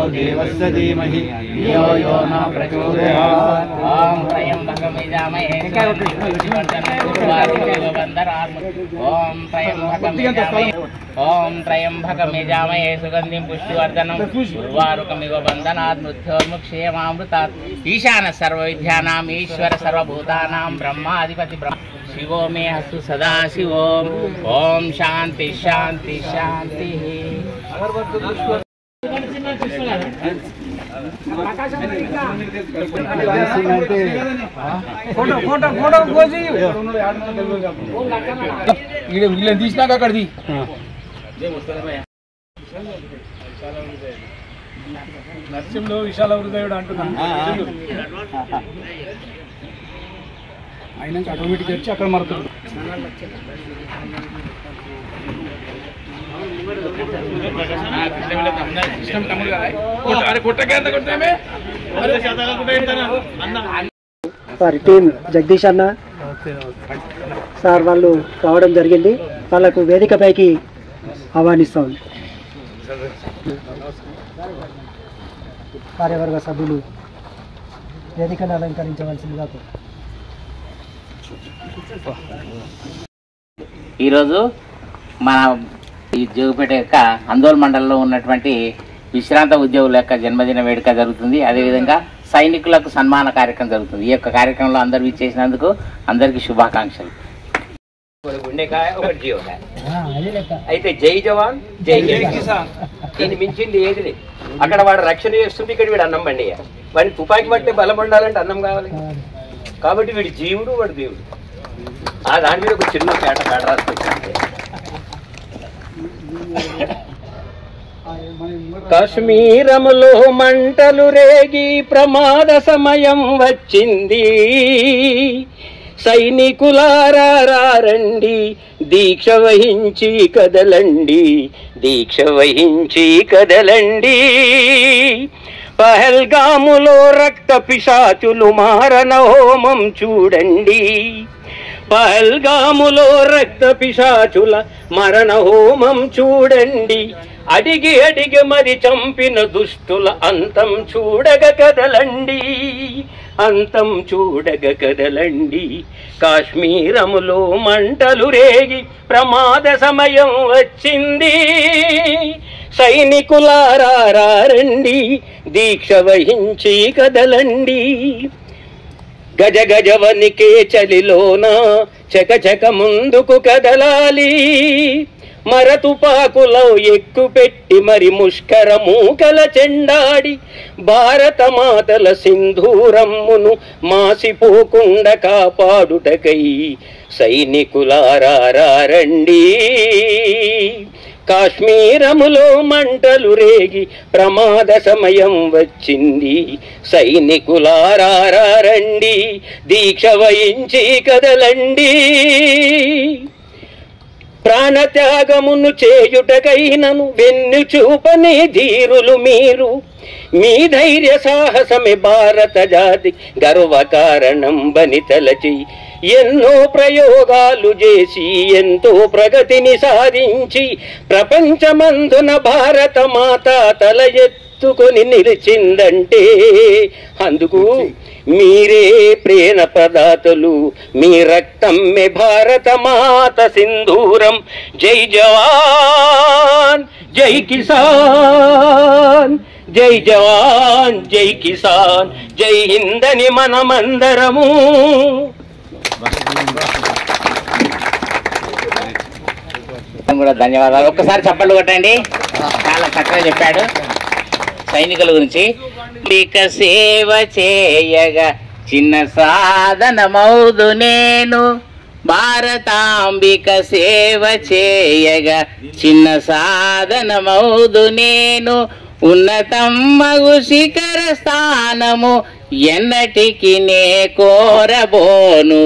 देवस्य धीमहि धियो यो न प्रचोदयात्। ओम त्र्यंबकं यजामहे ओम त्र्यंबकं यजामहे सुगंधिं पुष्टिवर्धनं उर्वारुकमिव बन्धनात् मृत्योर्मुक्षेमामृतात्। ईशान सर्वविद्यानाम् ईश्वर सर्वभूतानां ब्रह्माधिपति ब्रह्म शिवो मे अस्तु सदा शिवो। ओम शांति शांति शांति। తీసినాక అక్కడిది నరసింహుడు విశాల హృదయుడు అంటున్నాను. ఆయన ఆటోమేటిక్ వచ్చి అక్కడ మరుతుంది. వారి టీం జగదీష్ అన్న సార్ వాళ్ళు రావడం జరిగింది. వాళ్ళకు వేదికపైకి ఆహ్వానిస్తాం. కార్యవర్గ సభ్యులు వేదికను అలంకరించవలసిందిగా. ఈరోజు మన ఈ జోగిపేట యొక్క అందోల్ మండలంలో ఉన్నటువంటి విశ్రాంత ఉద్యోగుల యొక్క జన్మదిన వేడుక జరుగుతుంది. అదేవిధంగా సైనికులకు సన్మాన కార్యక్రమం జరుగుతుంది. ఈ యొక్క కార్యక్రమంలో అందరూ ఇచ్చేసినందుకు అందరికీ శుభాకాంక్షలు. గుండెకాయ ఒకటి జీవకాయ అయితే జై జవాన్ జై కిసాన్ దీన్ని మించింది ఏది లేదు. అక్కడ వాడు రక్షణ చేస్తుంటే ఇక్కడ వీడు అన్నం బండి. వాడిని తుపాకి పట్టే బలం ఉండాలంటే అన్నం కావాలి. కాబట్టి వీడి జీవుడు వాడు దేవుడు. ఆ దాని మీద ఒక చిన్న పేట రాసుకొచ్చింది. కాశ్మీరములో మంటలు రేగి ప్రమాద సమయం వచ్చింది. సైనికులారా రండి, దీక్ష వహించి కదలండి, దీక్ష వహించి కదలండి. పహల్గాములో రక్త పిశాచులు మారణ హోమం చూడండి. పహల్గాములో రక్త పిశాచుల మరణ హోమం చూడండి. అడిగి అడిగి మరి చంపిన దుష్టుల అంతం చూడగ కదలండి, అంతం చూడగ కదలండి. కాశ్మీరములో మంటలు రేగి ప్రమాద సమయం వచ్చింది. సైనికులారా రండి, దీక్ష వహించి కదలండి. గజ గజ వనికే చలిలోన చకచక ముందుకు కదలాలి. మరతుపాకులో ఎక్కుపెట్టి మరి ముష్కర మూకల చెండాడి భారత మాతల సింధూరమ్మును మాసిపోకుండా కాపాడుటకై సైనికులారా రండి. కాశ్మీరములో మంటలు రేగి ప్రమాద సమయం వచ్చింది. సైనికులారా రండి, దీక్ష వహించి కదలండి. ప్రాణత్యాగమును చేయుటకైనను వెన్ను చూపని ధీరులు మీరు. మీ ధైర్య సాహసమే భారత జాతి గర్వకారణం బని తలచి ఎన్నో ప్రయోగాలు చేసి ఎంతో ప్రగతిని సాధించి ప్రపంచమందున భారత మాత తల ఎత్తుకొని నిలిచిందంటే అందుకు మీరే ప్రేరణ ప్రదాతలు. మీ రక్తం మే భారత మాత సింధూరం. జై జవాన్ జై కిసాన్, జై జవాన్ జై కిసాన్, జై హిందని మనమందరము. కూడా ధన్యవాదాలు. ఒక్కసారి చప్పట్లు కొట్టండి. చాలా చక్కగా చెప్పాడు సైనికుల గురించి. సేవ చేయగా చిన్న సాధనమౌదు నేను, భారతాంబిక సేవ చేయగా చిన్న సాధనమౌదు నేను. ఉన్నతమ్మగు శిఖర స్థానము ఎన్నటికి నే కోరబోను.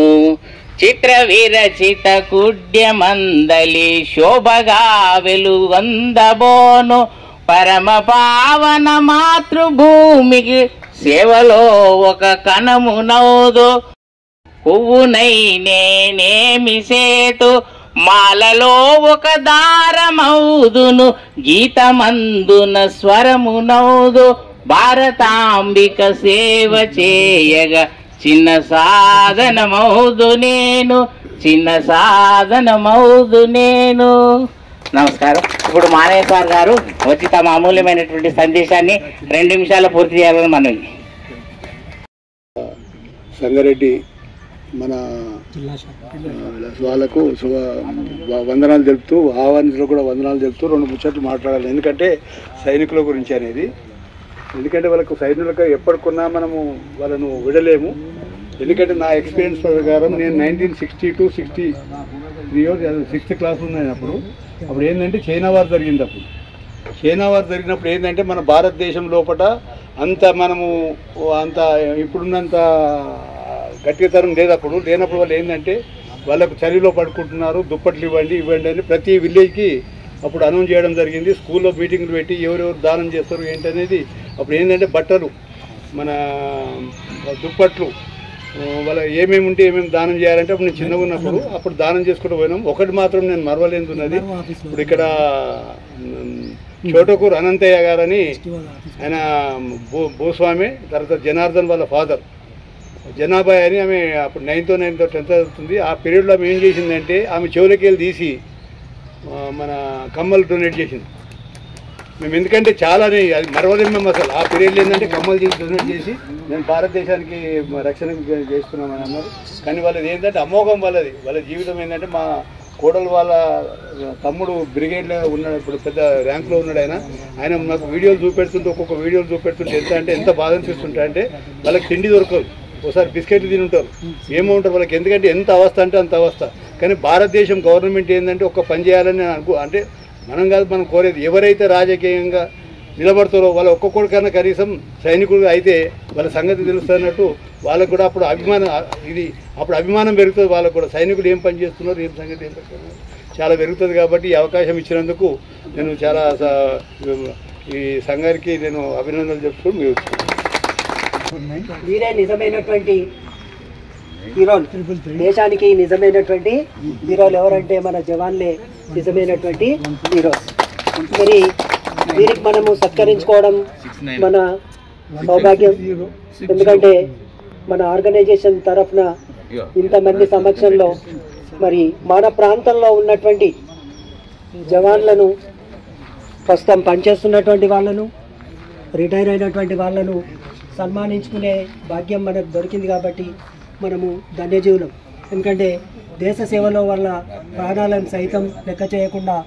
చిత్ర విరచిత కుడ్యమందలి శోభగా వెలుగొందబోను. పరమ పావన మాతృభూమికి సేవలో ఒక కణము నౌదు. పువ్వునై నేనేమి సేతు మాలలో ఒక దారమౌదును గీతమందున స్వరమునౌదు భారతాంబిక సేవ చేయగా చిన్న సాధనమౌదు నేను నమస్కారం. ఇప్పుడు మానయ్య సార్ గారు వచ్చి తమ అమూల్యమైనటువంటి సందేశాన్ని 2 నిమిషాలు పూర్తి చేయాలని మనవి. సంగారెడ్డి మన వాళ్ళకు వందనాలు తెలుపుతూ ఆహ్వానించలో కూడా వందనాలు తెలుపుతూ 2 ముచ్చట్లు మాట్లాడాలి. ఎందుకంటే సైనికుల గురించి అనేది, ఎందుకంటే వాళ్ళకు సైనికులకు ఎప్పటికున్నా మనము వాళ్ళను విడలేము. ఎందుకంటే నా ఎక్స్పీరియన్స్ ప్రకారం నేను 1962-63 6th క్లాస్ ఉన్నాను. అప్పుడు ఏంటంటే చైనా వార్ జరిగింది. చైనా వార్ జరిగినప్పుడు ఏంటంటే మన భారతదేశం లోపల అంత మనము అంత ఇప్పుడున్నంత గట్టితరం లేనప్పుడు వాళ్ళు ఏంటంటే వాళ్ళకు చలిలో పడుకుంటున్నారు, దుప్పట్లు ఇవ్వండి అని ప్రతి విలేజ్కి అప్పుడు అనౌన్స్ చేయడం జరిగింది. స్కూల్లో మీటింగ్లు పెట్టి ఎవరెవరు దానం చేస్తారు ఏంటనేది. అప్పుడు ఏంటంటే బట్టలు, మన దుప్పట్లు, వాళ్ళ ఏమేమి ఉంటే ఏమేమి దానం చేయాలంటే అప్పుడు నేను చిన్నగా ఉన్నప్పుడు అప్పుడు దానం చేసుకుంటూ పోయినాం. ఒకటి మాత్రం నేను మరవలేదు ఉన్నది. ఇప్పుడు ఇక్కడ చోటకూరు అనంతయ్య గారని ఆయన భూస్వామి, తర్వాత జనార్దన్ వాళ్ళ ఫాదర్ జనాబాయ్ అని ఆమె అప్పుడు 9th or 10th చదువుతుంది. ఆ పీరియడ్లో ఆమె ఏం చేసిందంటే ఆమె చెవులకి వెళ్ళి తీసి మన కమ్మలు డొనేట్ చేసింది. మేము ఎందుకంటే చాలానే అది మరవలేము మేము అసలు. ఆ పీరియడ్లో ఏంటంటే కమ్మలు చేసి డొనేట్ చేసి నేను భారతదేశానికి రక్షణ చేస్తున్నామని అన్నారు. కానీ వాళ్ళది ఏంటంటే అమోఘం వాళ్ళ జీవితం ఏంటంటే మా కోడలు వాళ్ళ తమ్ముడు బ్రిగేడ్లో ఉన్నాడు, ఇప్పుడు పెద్ద ర్యాంక్లో ఉన్నాడు. ఆయన నాకు వీడియోలు చూపెడుతుంటే ఒక్కొక్క వీడియోలు చూపెడుతుంటే ఎంత బాధ అనిపిస్తుంటా అంటే వాళ్ళకి తిండి దొరకదు. ఒకసారి బిస్కెట్లు తిని ఉంటారు, ఏమో ఉంటారు వాళ్ళకి. ఎందుకంటే ఎంత అవస్థ అంటే అంత అవస్థ. కానీ భారతదేశం గవర్నమెంట్ ఏంటంటే ఒక్క పని చేయాలని అంటే మనం కాదు, మనం కోరేది ఎవరైతే రాజకీయంగా నిలబడతారో వాళ్ళ ఒక్కొక్కడికన్నా కనీసం సైనికులు అయితే వాళ్ళ సంగతి తెలుస్తున్నట్టు వాళ్ళకు కూడా అప్పుడు అభిమానం పెరుగుతుంది. వాళ్ళకు కూడా సైనికులు ఏం పని చేస్తున్నారు, ఏం సంగతి ఏం పెడుతున్నారు చాలా పెరుగుతుంది. కాబట్టి ఈ అవకాశం ఇచ్చినందుకు నేను చాలా ఈ సంఘానికి నేను అభినందనలు చెప్తూ మీరు వీరే నిజమైనటువంటి హీరోలు. దేశానికి నిజమైనటువంటి హీరోలు ఎవరంటే మన జవాన్లే నిజమైనటువంటి హీరోస్. మరి వీరికి మనము సత్కరించుకోవడం మన సౌభాగ్యం. ఎందుకంటే మన ఆర్గనైజేషన్ తరఫున ఇంతమంది సమక్షంలో మరి మన ప్రాంతంలో ఉన్నటువంటి జవాన్లను, ప్రస్తుతం పనిచేస్తున్నటువంటి వాళ్ళను, రిటైర్ అయినటువంటి వాళ్ళను సన్మానించుకునే భాగ్యం మనకు దొరికింది. కాబట్టి మనము ధన్యజీవులం. ఎందుకంటే దేశ సేవలో వాళ్ళ ప్రాణాలను సైతం లెక్క చేయకుండా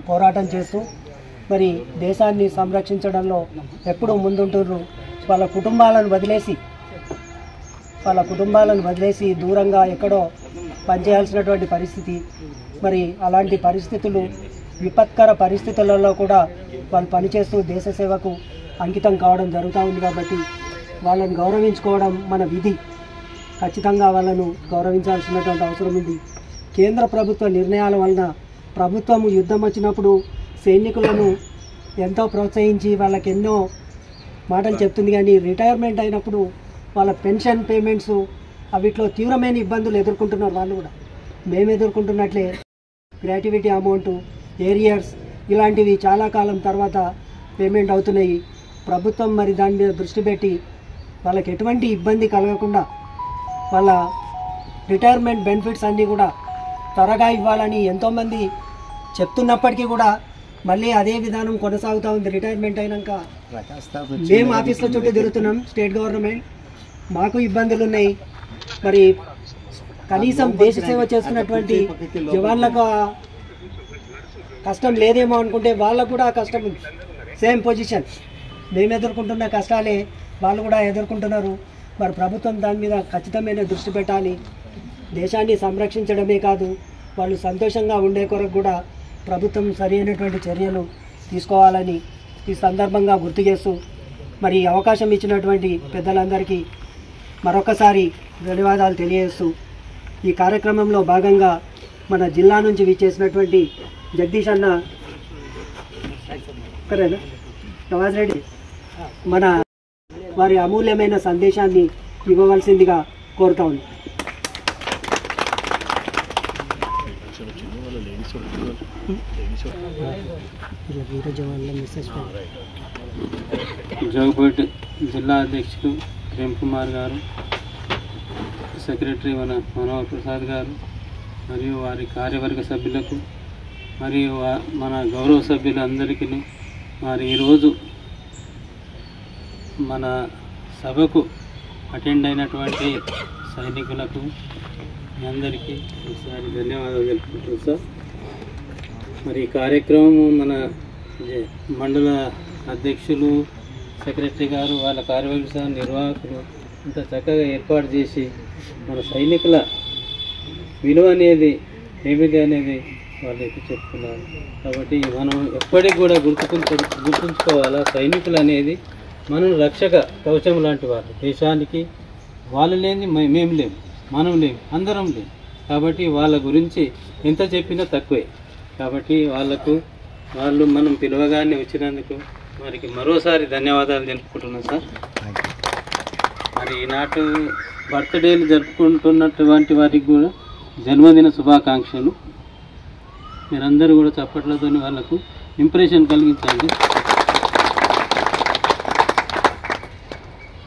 పోరాటం చేస్తూ మరి దేశాన్ని సంరక్షించడంలో ఎప్పుడూ ముందుంటున్నారు. వాళ్ళ కుటుంబాలను వదిలేసి దూరంగా ఎక్కడో పనిచేయాల్సినటువంటి పరిస్థితి. మరి అలాంటి పరిస్థితులు, విపత్కర పరిస్థితులలో కూడా వాళ్ళు పనిచేస్తూ దేశ సేవకు అంకితం కావడం జరుగుతూ ఉంది. కాబట్టి వాళ్ళని గౌరవించుకోవడం మన విధి. ఖచ్చితంగా వాళ్ళను గౌరవించాల్సినటువంటి అవసరం ఉంది. కేంద్ర ప్రభుత్వ నిర్ణయాల వలన ప్రభుత్వం యుద్ధం వచ్చినప్పుడు సైనికులను ఎంతో ప్రోత్సహించి వాళ్ళకి ఎన్నో మాటలు చెప్తుంది. కానీ రిటైర్మెంట్ అయినప్పుడు వాళ్ళ పెన్షన్ పేమెంట్స్ అవిట్లో తీవ్రమైన ఇబ్బందులు ఎదుర్కొంటున్నారు. వాళ్ళు కూడా మేము ఎదుర్కొంటున్నట్లే గ్రాట్యుటీ అమౌంట్, ఏరియర్స్ ఇలాంటివి చాలా కాలం తర్వాత పేమెంట్ అవుతున్నాయి. ప్రభుత్వం మరి దాని మీద దృష్టి పెట్టి వాళ్ళకి ఎటువంటి ఇబ్బంది కలగకుండా వాళ్ళ రిటైర్మెంట్ బెనిఫిట్స్ అన్నీ కూడా త్వరగా ఇవ్వాలని ఎంతోమంది చెప్తున్నప్పటికీ కూడా మళ్ళీ అదే విధానం కొనసాగుతూ ఉంది. రిటైర్మెంట్ అయినాక మేము ఆఫీస్లో చుట్టూ తిరుగుతున్నాం. స్టేట్ గవర్నమెంట్ మాకు ఇబ్బందులు ఉన్నాయి. మరి కనీసం దేశ సేవ చేస్తున్నటువంటి జవాన్లకు కష్టం లేదేమో అనుకుంటే వాళ్ళకు కూడా కష్టం ఉంది. సేమ్ పొజిషన్, మేము ఎదుర్కొంటున్న కష్టాలే వాళ్ళు కూడా ఎదుర్కొంటున్నారు. మరి ప్రభుత్వం దాని మీద ఖచ్చితమైన దృష్టి పెట్టాలి. దేశాన్ని సంరక్షించడమే కాదు, వాళ్ళు సంతోషంగా ఉండే కొరకు కూడా ప్రభుత్వం సరైనటువంటి చర్యలు తీసుకోవాలని ఈ సందర్భంగా గుర్తు చేస్తూ మరి అవకాశం ఇచ్చినటువంటి పెద్దలందరికీ మరొకసారి ధన్యవాదాలు తెలియజేస్తూ ఈ కార్యక్రమంలో భాగంగా మన జిల్లా నుంచి విచ్చేసినటువంటి జగదీష్ అన్న నవాజ్ రెడ్డి మన వారి అమూల్యమైన సందేశాన్ని ఇవ్వవలసిందిగా కోరుతా ఉంది. వీర జవాన్ల మెసేజ్ జోగుపేట జిల్లా అధ్యక్షులు ప్రేమ్ కుమార్ గారు, సెక్రటరీ మనోహర్ ప్రసాద్ గారు, మరియు వారి కార్యవర్గ సభ్యులకు మరియు మన గౌరవ సభ్యులందరికీ వారి ఈరోజు మన సభకు అటెండ్ అయినటువంటి సైనికులకు మీ అందరికీ ఒకసారి ధన్యవాదాలు తెలుపుకుంటున్నాను సార్. మరి ఈ కార్యక్రమం మన మండల అధ్యక్షులు, సెక్రటరీ గారు, వాళ్ళ కార్యవర్గ నిర్వాహకులు ఇంత చక్కగా ఏర్పాటు చేసి మన సైనికుల విలువ అనేది ఏమిటి అనేది వాళ్ళు ఎత్తి చెప్తున్నారు. కాబట్టి మనం ఎప్పటికి కూడా గుర్తుంచుకోవాలా, సైనికులు అనేది మనం రక్షక కవచం లాంటి వాళ్ళు. దేశానికి వాళ్ళు లేని మేము లేము, మనం లేము, అందరం లేము. కాబట్టి వాళ్ళ గురించి ఎంత చెప్పినా తక్కువే. కాబట్టి వాళ్ళు మనం పిలవగానే వచ్చినందుకు వారికి మరోసారి ధన్యవాదాలు తెలుపుకుంటున్నాం సార్. మరి ఈనాటి బర్త్డేలు జరుపుకుంటున్నటువంటి వారికి కూడా జన్మదిన శుభాకాంక్షలు. మీరందరూ కూడా చప్పట్లతో వాళ్ళకు ఇంప్రెషన్ కలిగించండి.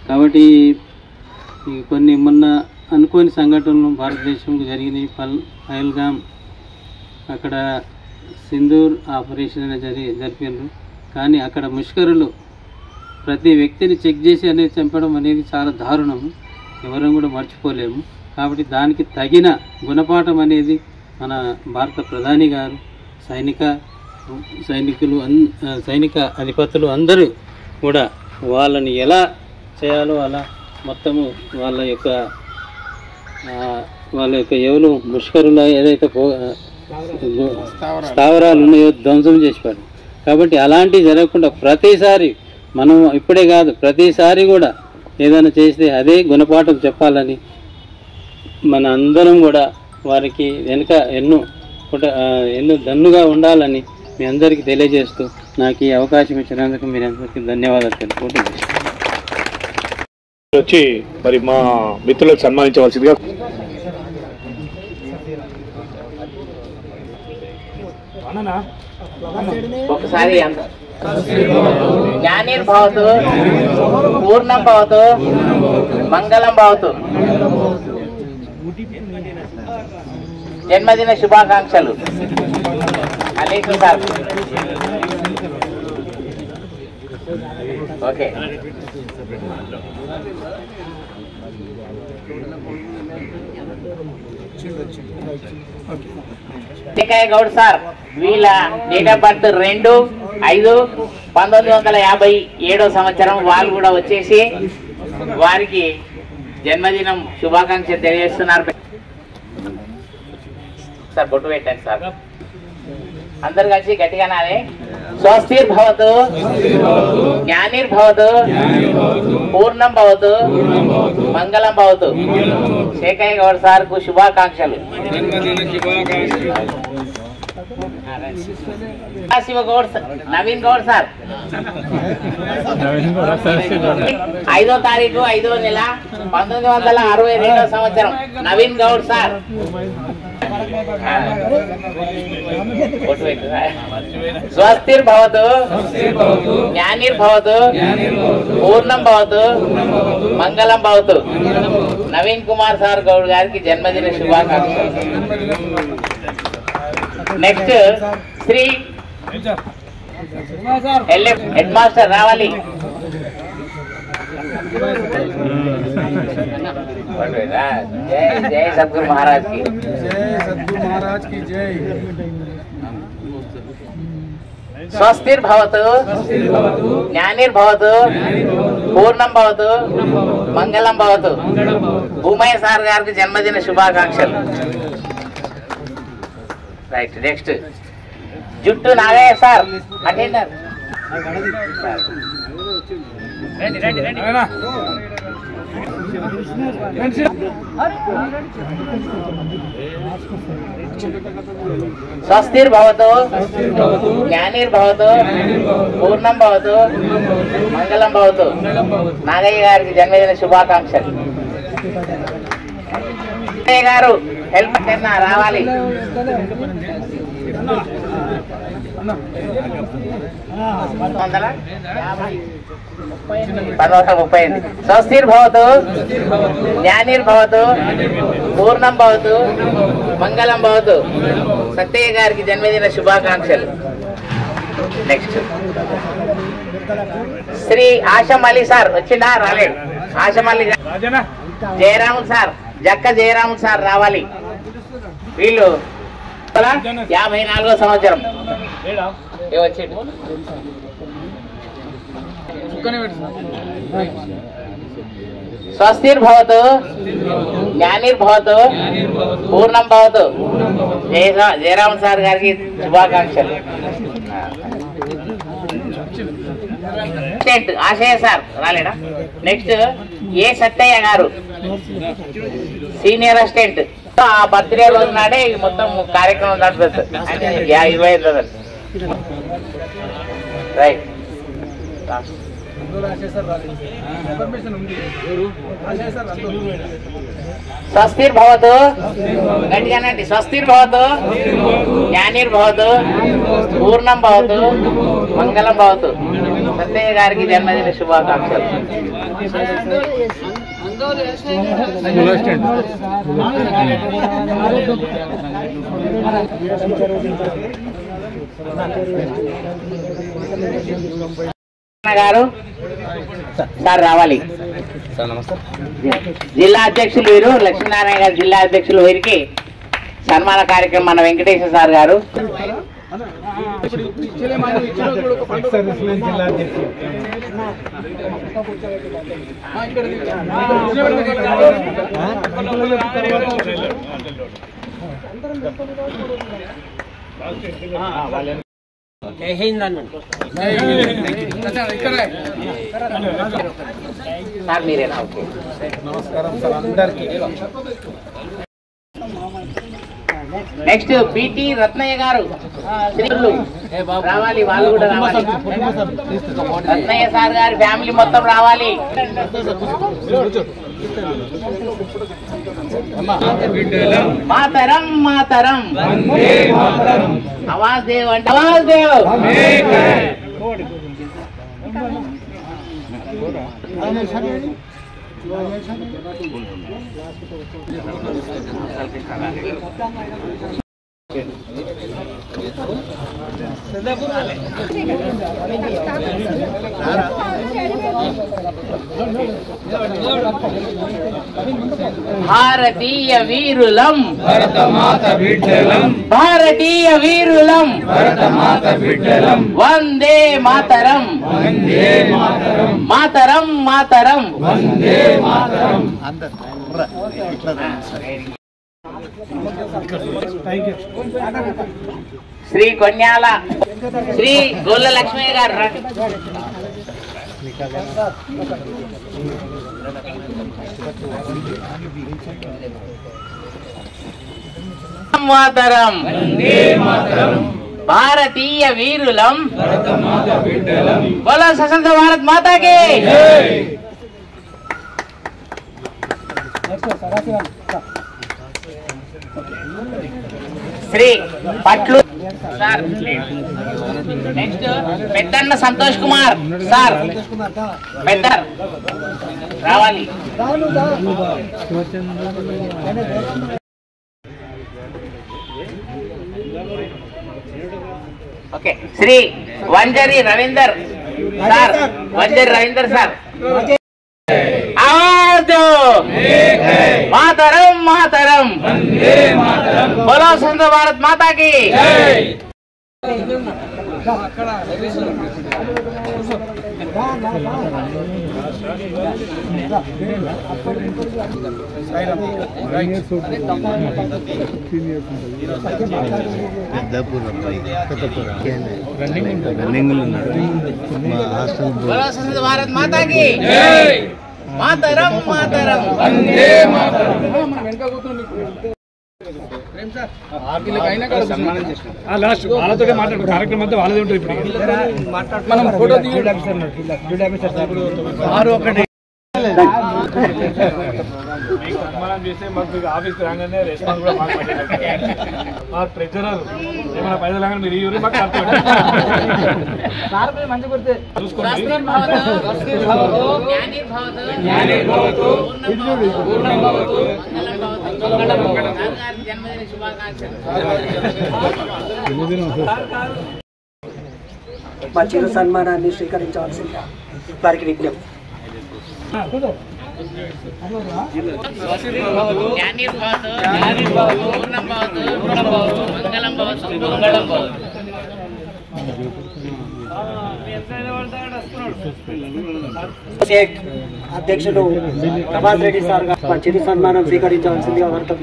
కాబట్టి కొన్ని మొన్న అనుకోని సంఘటనలు భారతదేశంలో జరిగినాయి. పహల్గామ్ అక్కడ సింధూర్ ఆపరేషన్ అనేది జరిపారు. కానీ అక్కడ ముష్కరులు ప్రతి వ్యక్తిని చెక్ చేసి అనేది చంపడం అనేది చాలా దారుణము, ఎవరం కూడా మర్చిపోలేము. కాబట్టి దానికి తగిన గుణపాఠం అనేది మన భారత ప్రధాని గారు, సైనిక అధిపతులు అందరూ కూడా వాళ్ళని ఎలా చేయాలో అలా మొత్తము వాళ్ళ యొక్క ఎవరు ముష్కరుల ఏదైతే స్థావరాలు ఉన్నాయో ధ్వంసం చేసిపారు. కాబట్టి అలాంటివి జరగకుండా ప్రతిసారి మనం ఇప్పుడే కాదు ప్రతిసారి కూడా ఏదైనా చేస్తే అదే గుణపాఠం చెప్పాలని మన అందరం కూడా వారికి వెనుక ఎన్నో దన్నుగా ఉండాలని మీ అందరికీ తెలియజేస్తూ నాకు ఈ అవకాశం ఇచ్చినందుకు మీ అందరికీ ధన్యవాదాలు తెలుపుకుంటున్నాను. వచ్చి మరి మా మిత్రులకు సన్మానించవలసిందిగా ఒకసారి జ్ఞానిర్భవతు, పూర్ణం భవతు, మంగళం భవతు. జన్మదిన శుభాకాంక్షలు. అలీకు సార్. ఓకే. గౌడ్ సార్ వీళ్ళ డేట్ ఆఫ్ బర్త్ 2/5/1957 సంవత్సరం. వాళ్ళు కూడా వచ్చేసి వారికి జన్మదినం శుభాకాంక్షలు తెలియజేస్తున్నారు. సార్ బొట్టు పెట్టండి సార్. అందరు కలిసి గట్టిగానే స్వస్తిర్భవతు, జ్ఞానిర్భవతు, పూర్ణం భవతు, మంగళం భవతు. శేఖయ్య గౌడ్ సార్ కు శుభాకాంక్షలు. శివ గౌడ్, నవీన్ గౌడ్ సార్ 5వ తారీఖు 5వ నెల 1962 సంవత్సరం. నవీన్ గౌడ్ సార్. స్వస్తిర్భవతు, జ్ఞానిర్భవతు, పూర్ణం భవతు, మంగళం భవతు. నవీన్ కుమార్ సార్ గౌడ్ గారికి జన్మదిన శుభాకాంక్షలు. నెక్స్ట్ శ్రీ హెడ్ మాస్టర్ రావాలి. జై జై సద్గురు మహారాజ్ కి. స్వస్తిర్భవతు, జ్ఞానిర్భవతు, పూర్ణం భవతు, మంగళం భవతు. భూమయ్య సార్ గారికి జన్మదిన శుభాకాంక్షలు. రైట్. నెక్స్ట్ జుట్టు నాగయ్య సార్ అటెండర్. స్వస్తిర్భవతు, జ్ఞానిర్భవతు, పూర్ణం భవతు, మంగళం భవతు. నాగయ్య గారికి జన్మదిన శుభాకాంక్షలు. నాగయ్య గారు హెల్ప్ రావాలి. 11:38 స్వస్తిర్భవతు జ్ఞానిర్భవతు పూర్ణం భవతు మంగళం భవతు. సత్యయ్య గారికి జన్మదిన శుభాకాంక్షలు. నెక్స్ట్ శ్రీ ఆశమల్లి సార్ వచ్చిందా? రాలేదు. ఆశమల్లి జయరాములు సార్, జక్క జయరాములు సార్ రావాలి. వీళ్ళు 54వ సంవత్సరం వచ్చిండు. స్వస్తిర్భవతు జ్ఞానిర్భవతు పూర్ణం భవతు. జయరాములు సార్ గారికి శుభాకాంక్షలు. ఆశయ సార్ రాలేడా? నెక్స్ట్ ఏ సత్తయ్య గారు సీనియర్ అసిస్టెంట్. ఆ బర్త్డే రోజు నాడే మొత్తం కార్యక్రమం నడుపుతుంది. 25 రైట్. స్వస్తిర్భవతు గట్టిగానండి. స్వస్తిర్భవతు జ్ఞానిర్భవతు పూర్ణం భవతు మంగళం భవతు. సత్యయ్య గారికి జన్మదిన శుభాకాంక్షలు. గారు సార్ రావాలి. జిల్లా అధ్యక్షులు వీరు లక్ష్మీనారాయణ గారు, జిల్లా అధ్యక్షులు వీరికి సన్మాన కార్యక్రమం మన వెంకటేశ్వర సార్ గారు. సార్ మీరేనా? ఓకే. నమస్కారం సార్ అందరికీ. నెక్స్ట్ పిటి రత్నయ్య గారు రావాలి. వాళ్ళు కూడా రావాలి. రత్నయ్య సార్ గారి ఫ్యామిలీ మొత్తం రావాలి. మాతరం మాతరం ఆవాజ్ దేవ్ అంటే ఆవాజ్ దేవ్. భారతీయ వీరులం భారతీయ వీరులం వందే మాతరం మాతరం మాతరం. శ్రీ కొన్యాల శ్రీ గొల్ల లక్ష్మయ్య గారు మాతరం భారతీయ వీరులం బోలో స్వతంత్ర భారత్ మాతాకి. శ్రీ పట్లు సార్. నెక్స్ట్ పెద్దన్న సంతోష్ కుమార్ సార్, పెద్ద రావాలి. Okay. Shri Vanjari Ravinder sir, Vanjari Ravinder sir. మాతరం మాతరం బోలో స్వతంత్ర భారత్ మాతాకి. బోలో స్వతంత్ర భారత్ మాతాకి. మాతరం మాతరం లాస్ట్ వాళ్ళతో మాట్లాడు. కార్యక్రమం అంతా వాళ్ళదే ఉంటుంది. ఇప్పుడు మనం ఫోటో మీకు సన్మానం చేస్తే మాకు మీకు ఆఫీస్కి రాగానే రెస్పాన్స్ కూడా మాకు మా ట్రెజరర్ ఏమైనా పైసలు రాగానే మీరు ఈ ఊరు మాకు మంచి కొడితే చూసుకోండి. మా చిరు సన్మానాన్ని స్వీకరించవలసిందిగా వారికి విజ్ఞప్తి. అధ్యక్షులు ప్రభాస్ రెడ్డి సార్ మా చిరు సన్మానం స్వీకరించవలసిందిగా వారితో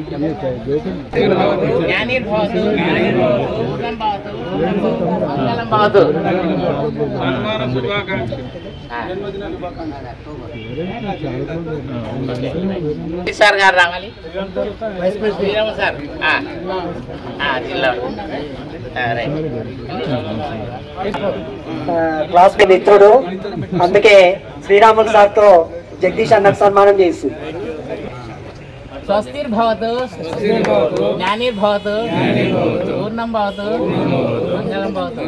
సార్ గారు రావాలి. సార్ జిల్లా క్లాస్ మిత్రుడు, అందుకే శ్రీరాములు సార్తో జగదీష్ అన్నకు సన్మానం చేస్తుంది. స్వస్తిర్భవతు జ్ఞానిర్భవతు పూర్ణం భవతు మంగళం భవతు.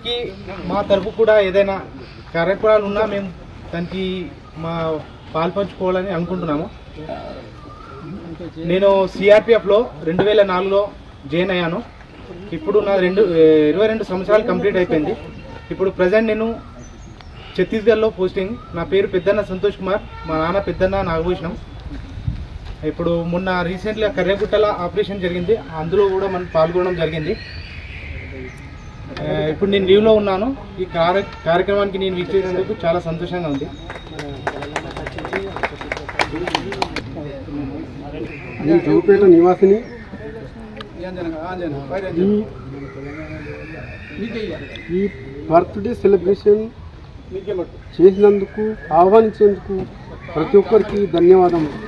కి మా తరపు కూడా ఏదైనా కార్యక్రమాలు ఉన్నా మేము దానికి మా పాల్పంచుకోవాలని అనుకుంటున్నాము. నేను సిఆర్పిఎఫ్లో 2004లో జాయిన్ అయ్యాను. ఇప్పుడు నా 22 సంవత్సరాలు కంప్లీట్ అయిపోయింది. ఇప్పుడు ప్రజెంట్ నేను ఛత్తీస్గఢ్లో పోస్టింగ్. నా పేరు పెద్దన్న సంతోష్ కుమార్, మా నాన్న పెద్దన్న నాగభూషణం. ఇప్పుడు మొన్న రీసెంట్గా కర్రెగుట్టల ఆపరేషన్ జరిగింది, అందులో కూడా మనం పాల్గొనడం జరిగింది. ఇప్పుడు నేను లీవ్లో ఉన్నాను. ఈ కార్యక్రమానికి నేను విచ్చేసినందుకు చాలా సంతోషంగా ఉంది. నేను జోగుపేట నివాసిని. ఈ బర్త్డే సెలబ్రేషన్ చేసినందుకు, ఆహ్వానించేందుకు ప్రతి ఒక్కరికి ధన్యవాదములు.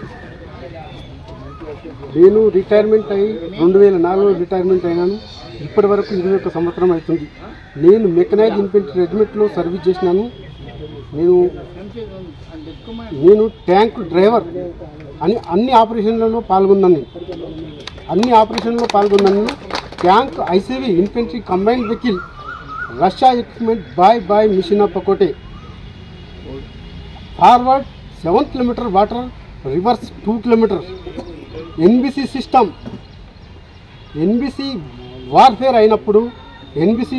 నేను రిటైర్మెంట్ అయ్యి 2004లో రిటైర్మెంట్ అయినాను. ఇప్పటి వరకు 21 సంవత్సరం అవుతుంది. నేను మెకనైజ్డ్ ఇన్ఫెంట్రీ రెజిమెంట్లో సర్వీస్ చేసినాను. నేను ట్యాంక్ డ్రైవర్ అని అన్ని ఆపరేషన్లలో పాల్గొన్నాను. Tank ICV infantry combined vehicle Russia equipment బాయ్ మిషన్ పకోటే forward 7 kilometer water, reverse 2 kilometer. NBC system, NBC warfare అయినప్పుడు NBC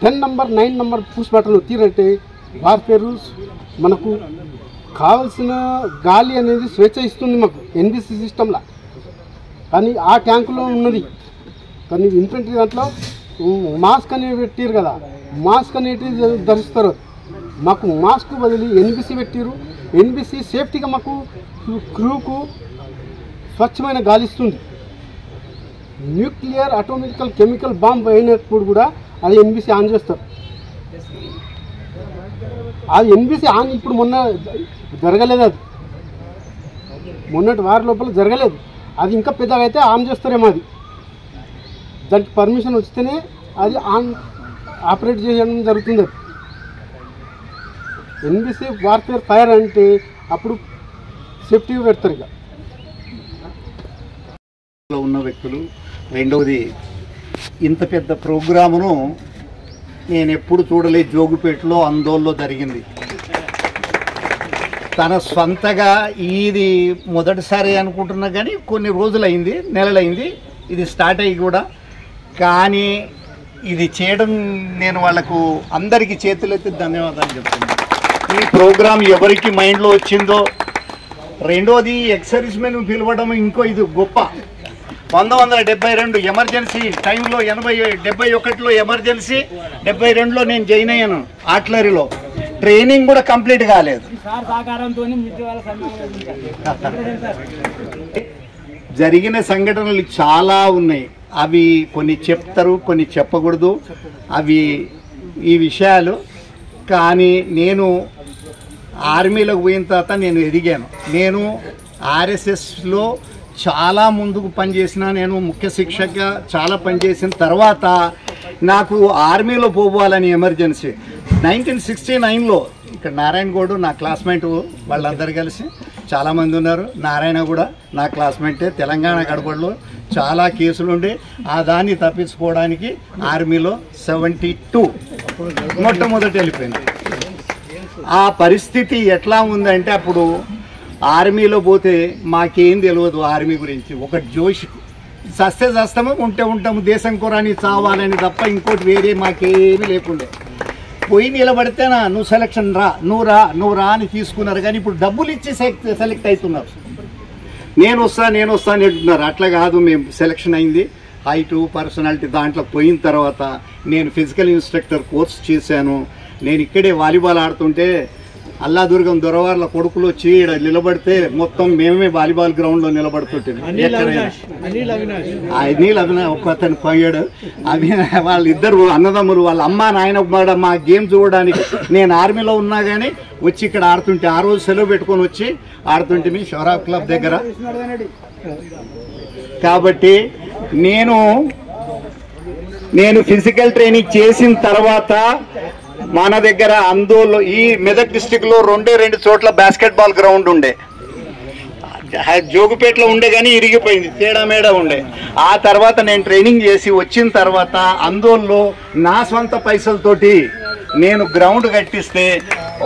10 number 9 number push button తీరంటే వార్ఫేర్ మనకు కావలసిన గాలి అనేది స్వేచ్ఛ ఇస్తుంది మాకు ఎన్బిసి సిస్టంలో. కానీ ఆ ట్యాంకులో ఉన్నది. కానీ ఇన్ఫెంట్రీ దాంట్లో మాస్క్ అనేది పెట్టారు కదా, మాస్క్ అనేది ధరిస్తారు. మాకు మాస్క్ బదిలీ ఎన్బిసి పెట్టారు. ఎన్బిసి సేఫ్టీగా మాకు క్రూకు స్వచ్ఛమైన గాలి ఇస్తుంది. న్యూక్లియర్ అటోమికల్ కెమికల్ బాంబ్ అయినప్పుడు కూడా అది ఎన్బిసి ఆన్ చేస్తారు. అది ఎన్బిసి ఆన్ ఇప్పుడు మొన్న జరగలేదు, అది మొన్నటి వారి లోపల జరగలేదు. అది ఇంకా పెద్దగా అయితే ఆన్ చేస్తారేమో. అది దానికి పర్మిషన్ వస్తేనే అది ఆన్ ఆపరేట్ చేయడం జరుగుతుంది. అది ఎన్బిసి వార్ఫేర్ ఫైర్ అంటే అప్పుడు సేఫ్టీ పెడతారు. ఇక ఉన్న వ్యక్తులు. రెండవది, ఇంత పెద్ద ప్రోగ్రామును నేను ఎప్పుడు చూడలేదు. జోగుపేటలో ఆందోళనలో జరిగింది. తన స్వంతగా ఇది మొదటిసారి అనుకుంటున్నా, కానీ కొన్ని రోజులైంది, నెలలైంది ఇది స్టార్ట్ అయ్యి కూడా. కానీ ఇది చేయడం నేను వాళ్ళకు అందరికీ చేతులెత్తి ధన్యవాదాలు చెప్తున్నాను. ఈ ప్రోగ్రాం ఎవరికి మైండ్లో వచ్చిందో. రెండోది, ఎక్సర్విస్ మెన్ పిలవడం ఇంకో ఇది గొప్ప. 1972 ఎమర్జెన్సీ టైంలో 71లో ఎమర్జెన్సీ, 72లో నేను జాయిన్ అయ్యాను ఆర్టిలరీలో. ట్రైనింగ్ కూడా కంప్లీట్ కాలేదు. జరిగిన సంఘటనలు చాలా ఉన్నాయి. అవి కొన్ని చెప్తారు, కొన్ని చెప్పకూడదు, అవి ఈ విషయాలు. కానీ నేను ఆర్మీలోకి పోయిన తర్వాత నేను ఎదిగాను. నేను ఆర్ఎస్ఎస్లో చాలా ముందుకు పనిచేసిన, నేను ముఖ్య శిక్షకగా చాలా పనిచేసిన తర్వాత నాకు ఆర్మీలో పోవాలని ఎమర్జెన్సీ 1969లో ఇక్కడ నారాయణ గౌడ్ నా క్లాస్మేట్, వాళ్ళందరూ కలిసి చాలామంది ఉన్నారు. నారాయణ కూడా నా క్లాస్మేటే. తెలంగాణ గడపడలో చాలా కేసులు ఉండే, ఆ దాన్ని తప్పించుకోవడానికి ఆర్మీలో 72 మొట్టమొదటి వెళ్ళిపోయింది. ఆ పరిస్థితి ఎట్లా ఉందంటే అప్పుడు ఆర్మీలో పోతే మాకేం తెలియదు ఆర్మీ గురించి. ఒక జోష్, సస్తే చేస్తాము, ఉంటే ఉంటాము, దేశం కొరాని చావాలని తప్ప ఇంకోటి వేరే మాకేమీ లేకుండే. పోయి నిలబడితేనా నువ్వు సెలక్షన్ రా, నువ్వు రా అని తీసుకున్నారు. కానీ ఇప్పుడు డబ్బులు ఇచ్చి సెలెక్ట్ అవుతున్నారు. నేను వస్తా అని అంటున్నారు. అట్లా కాదు, మేము సెలక్షన్ అయింది. హైటు, పర్సనాలిటీ దాంట్లో పోయిన తర్వాత నేను ఫిజికల్ ఇన్స్ట్రక్టర్ కోర్స్ చేశాను. నేను ఇక్కడే వాలీబాల్ ఆడుతుంటే అల్లాదుర్గం దొరవార్ల కొడుకులు వచ్చి నిలబడితే మొత్తం మేమే వాలీబాల్ గ్రౌండ్లో నిలబడుతుంటాం. అనిల్ అవినాష్ ఒక అతను పోయాడు. వాళ్ళిద్దరు అన్నదమ్ములు, వాళ్ళ అమ్మ నాయన కూడా మా గేమ్ చూడడానికి నేను ఆర్మీలో ఉన్నా కానీ వచ్చి ఇక్కడ ఆడుతుంటే, ఆ రోజు సెలవు పెట్టుకొని వచ్చి ఆడుతుంటే మీ షోరా క్లబ్ దగ్గర. కాబట్టి నేను ఫిజికల్ ట్రైనింగ్ చేసిన తర్వాత మన దగ్గర అందోలో ఈ మెదక్ డిస్టిక్లో 2 చోట్ల బాస్కెట్బాల్ గ్రౌండ్ ఉండే. జోగుపేటలో ఉండే కానీ ఇరిగిపోయింది, తేడా ఉండే. ఆ తర్వాత నేను ట్రైనింగ్ చేసి వచ్చిన తర్వాత అందోల్లో నా సొంత పైసలతోటి నేను గ్రౌండ్ కట్టిస్తే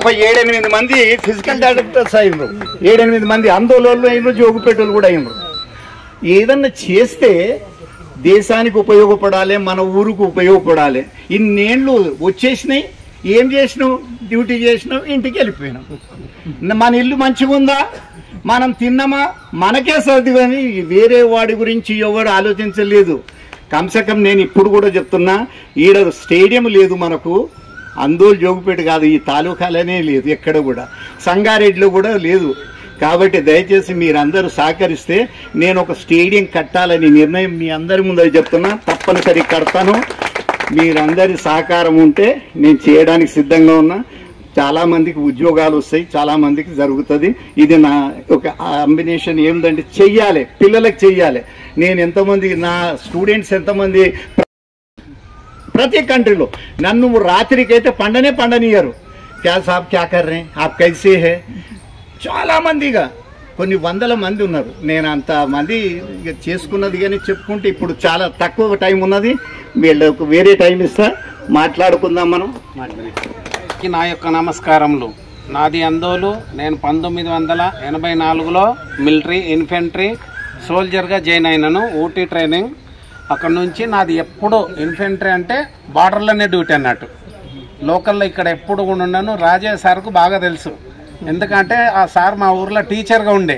ఒక 7-8 మంది ఫిజికల్ డైరెక్టర్స్ అయినరు. 7-8 మంది అందోళ్ళు అయినరు, జోగుపేటలు కూడా అయినరు. ఏదన్నా చేస్తే దేశానికి ఉపయోగపడాలి, మన ఊరుకు ఉపయోగపడాలి. ఇన్నేళ్ళు వచ్చేసినాయి, ఏం చేసినావు? డ్యూటీ చేసినావు, ఇంటికి వెళ్ళిపోయినాం. మన ఇల్లు మంచిగా ఉందా, మనం తిన్నామా, మనకే సర్ది. కానీ వేరే వాడి గురించి ఎవరు ఆలోచించలేదు. కమ్సకం నేను ఇప్పుడు కూడా చెప్తున్నా, ఈడ స్టేడియం లేదు మనకు, అందోల్ జోగుపేట కాదు, ఈ తాలూకాలనే లేదు, ఎక్కడ కూడా సంగారెడ్డిలో కూడా లేదు. కాబట్టి దయచేసి మీరందరూ సహకరిస్తే నేను ఒక స్టేడియం కట్టాలని నిర్ణయం మీ అందరి ముందు చెప్తున్నా. తప్పనిసరి కడతాను. మీరందరి సహకారం ఉంటే నేను చేయడానికి సిద్ధంగా ఉన్నా. చాలామందికి ఉద్యోగాలు వస్తాయి, చాలామందికి జరుగుతుంది. ఇది నా ఒక అంబినేషన్ ఏంటంటే చెయ్యాలి, పిల్లలకు చెయ్యాలి. నేను ఎంతమంది, నా స్టూడెంట్స్ ఎంతమంది ప్రతి కంట్రీలో నన్ను రాత్రికైతే పండనియరు. క్యా సాబ్ క్యా కర్ రే, ఆప్ కైసే హే, చాలామందిగా కొన్ని వందల మంది ఉన్నారు. నేను అంతమంది ఇక చేసుకున్నది కానీ చెప్పుకుంటే ఇప్పుడు చాలా తక్కువ టైం ఉన్నది. వీళ్ళకు వేరే టైం ఇస్తా, మాట్లాడుకుందాం మనం. నా యొక్క నమస్కారములు. నాది అందోలు. నేను 1984లో మిలిటరీ ఇన్ఫెంట్రీ సోల్జర్గా జాయిన్ అయినాను, ఊటీ ట్రైనింగ్. అక్కడ నుంచి నాది ఎప్పుడు ఇన్ఫెంట్రీ అంటే బార్డర్లోనే డ్యూటీ అన్నట్టు. లోకల్లో ఇక్కడ ఎప్పుడు కూడా ఉన్నాను. రాజే సార్కు బాగా తెలుసు, ఎందుకంటే ఆ సార్ మా ఊర్లో టీచర్గా ఉండే.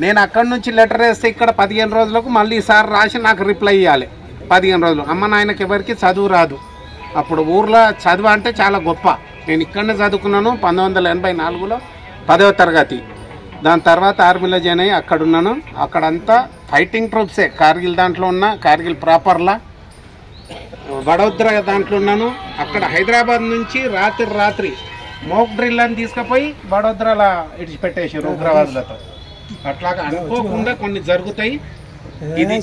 నేను అక్కడి నుంచి లెటర్ వేస్తే ఇక్కడ 15 రోజులకు మళ్ళీ సార్ రాసి నాకు రిప్లై ఇవ్వాలి. 15 రోజులు. అమ్మ నాయనకి ఎవరికి చదువు రాదు. అప్పుడు ఊర్లో చదువు అంటే చాలా గొప్ప. నేను ఇక్కడనే చదువుకున్నాను 1984లో 10వ తరగతి. దాని తర్వాత ఆర్మీలో జాయిన్ అయ్యి అక్కడ ఉన్నాను. అక్కడంతా ఫైటింగ్ ట్రూప్సే. కార్గిల్ దాంట్లో ఉన్నా, కార్గిల్ ప్రాపర్లా, వడోదర దాంట్లో ఉన్నాను. అక్కడ హైదరాబాద్ నుంచి రాత్రి మోక్ డ్రిల్ అని తీసుకుపోయి వడోదరలా ఇడిచిపెట్టేసారు ఉగ్రవాదులతో. అట్లాగా అనుకోకుండా కొన్ని జరుగుతాయి. ఇది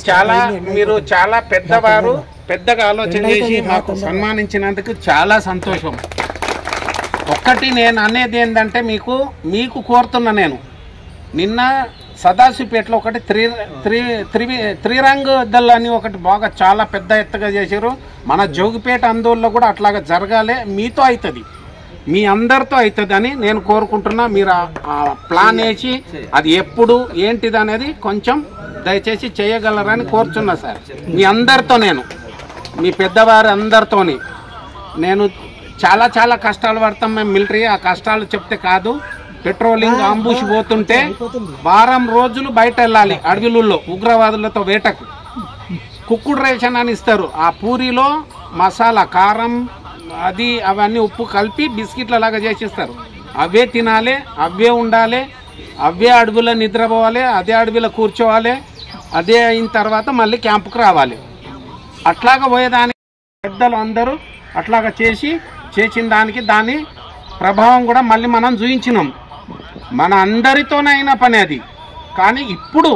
మీరు చాలా పెద్దవారు, పెద్దగా ఆలోచన చేసి మాకు సన్మానించినందుకు చాలా సంతోషం. ఒక్కటి నేను అనేది ఏంటంటే మీకు కోరుతున్నా, నేను నిన్న సదాశివపేటలో ఒకటి త్రిరంగ్ దళ్ అని ఒకటి బాగా చాలా పెద్ద ఎత్తుగా చేశారు. మన జోగిపేట అందోల్లో కూడా అట్లాగా జరగాలి. మీతో అవుతుంది, మీ అందరితో అవుతుంది అని నేను కోరుకుంటున్నా. మీరు ఆ ప్లాన్ వేసి అది ఎప్పుడు ఏంటిది అనేది కొంచెం దయచేసి చేయగలరని కోరుతున్నా సార్. మీ అందరితో, మీ పెద్దవారి అందరితోని నేను చాలా కష్టాలు పడతాం మేము మిలిటరీ. ఆ కష్టాలు చెప్తే కాదు. పెట్రోలింగ్ అంబుష్ పోతుంటే వారం రోజులు బయట వెళ్ళాలి అడవులలో ఉగ్రవాదులతో వేటకు. కుక్కుడు రేషన్ అని ఇస్తారు. ఆ పూరిలో మసాలా, కారం, అవన్నీ ఉప్పు కలిపి బిస్కెట్ల లాగా చేసిస్తారు. అవే తినాలి, అవే ఉండాలి, అవే అడవిలో నిద్రపోవాలి, అదే అడవిలో కూర్చోవాలి. అదే అయిన తర్వాత మళ్ళీ క్యాంపుకు రావాలి. అట్లాగా పోయేదానికి పెద్దలు అందరూ అట్లాగా చేసిన దానికి దాని ప్రభావం కూడా మళ్ళీ మనం చూయించినాం. మన అందరితోనైనా పని అది. కానీ ఇప్పుడు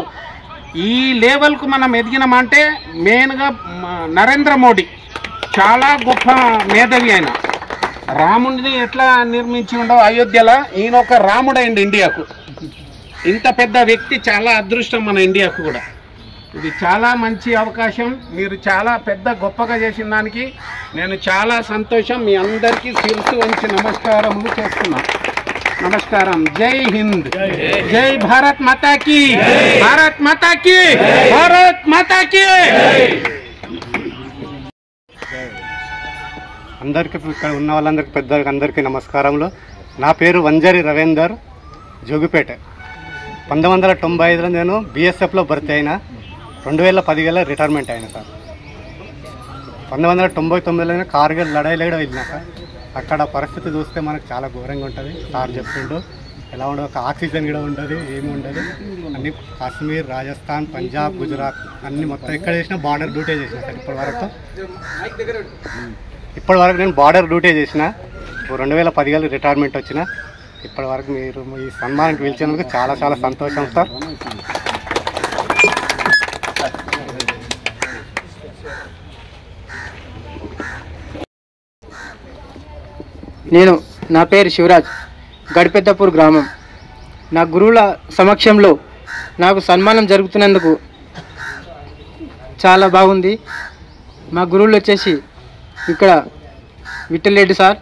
ఈ లెవెల్కు మనం ఎదిగినామంటే మెయిన్గా నరేంద్ర మోడీ చాలా గొప్ప మేధావి. ఆయన రాముడిని ఎట్లా నిర్మించి ఉండవు అయోధ్యలో, ఈయన ఒక రాముడైంది ఇండియాకు. ఇంత పెద్ద వ్యక్తి చాలా అదృష్టం మన ఇండియాకు కూడా. ఇది చాలా మంచి అవకాశం. మీరు చాలా పెద్ద గొప్పగా చేసిన దానికి నేను చాలా సంతోషం. మీ అందరికీ శిరస్సు వంచి నమస్కారములు చేస్తున్నాను. నమస్కారం. జై హింద్, జై భారత్ మాతాకి, భారత్ మాతాకి, భారత్ మాతాకి. అందరికీ ఇక్కడ ఉన్న వాళ్ళందరికీ పెద్దలకి అందరికీ నమస్కారములు. నా పేరు వంజరి రవీందర్, జోగిపేట. 1995లో నేను బీఎస్ఎఫ్లో భర్తీ అయినా. 2010 రిటైర్మెంట్ అయినా సార్. 1999లో కార్గిల్ లడాయిలో కూడా వెళ్ళినా సార్. అక్కడ పరిస్థితి చూస్తే మనకు చాలా ఘోరంగా ఉంటుంది. సార్ చెప్తుంటూ ఎలా ఉండదు, ఒక ఆక్సిజన్ కూడా ఉండదు, ఏమి ఉండదు. అన్ని కాశ్మీర్, రాజస్థాన్, పంజాబ్, గుజరాత్ అన్ని మొత్తం ఎక్కడ చేసినా బార్డర్ డ్యూటీ చేసిన సార్. ఇప్పటి వరకు నేను బార్డర్ డ్యూటీ చేసిన. 2010 రిటైర్మెంట్ వచ్చిన. ఇప్పటి వరకు మీరు ఈ సన్మానానికి పిలిచినందుకు చాలా చాలా సంతోషం సార్. నా పేరు శివరాజ్, గడిపెద్దపూర్ గ్రామం. నా గురువుల సమక్షంలో నాకు సన్మానం జరుగుతున్నందుకు చాలా బాగుంది. మా గురువులు వచ్చేసి ఇక్కడ విఠల్ రెడ్డి సార్,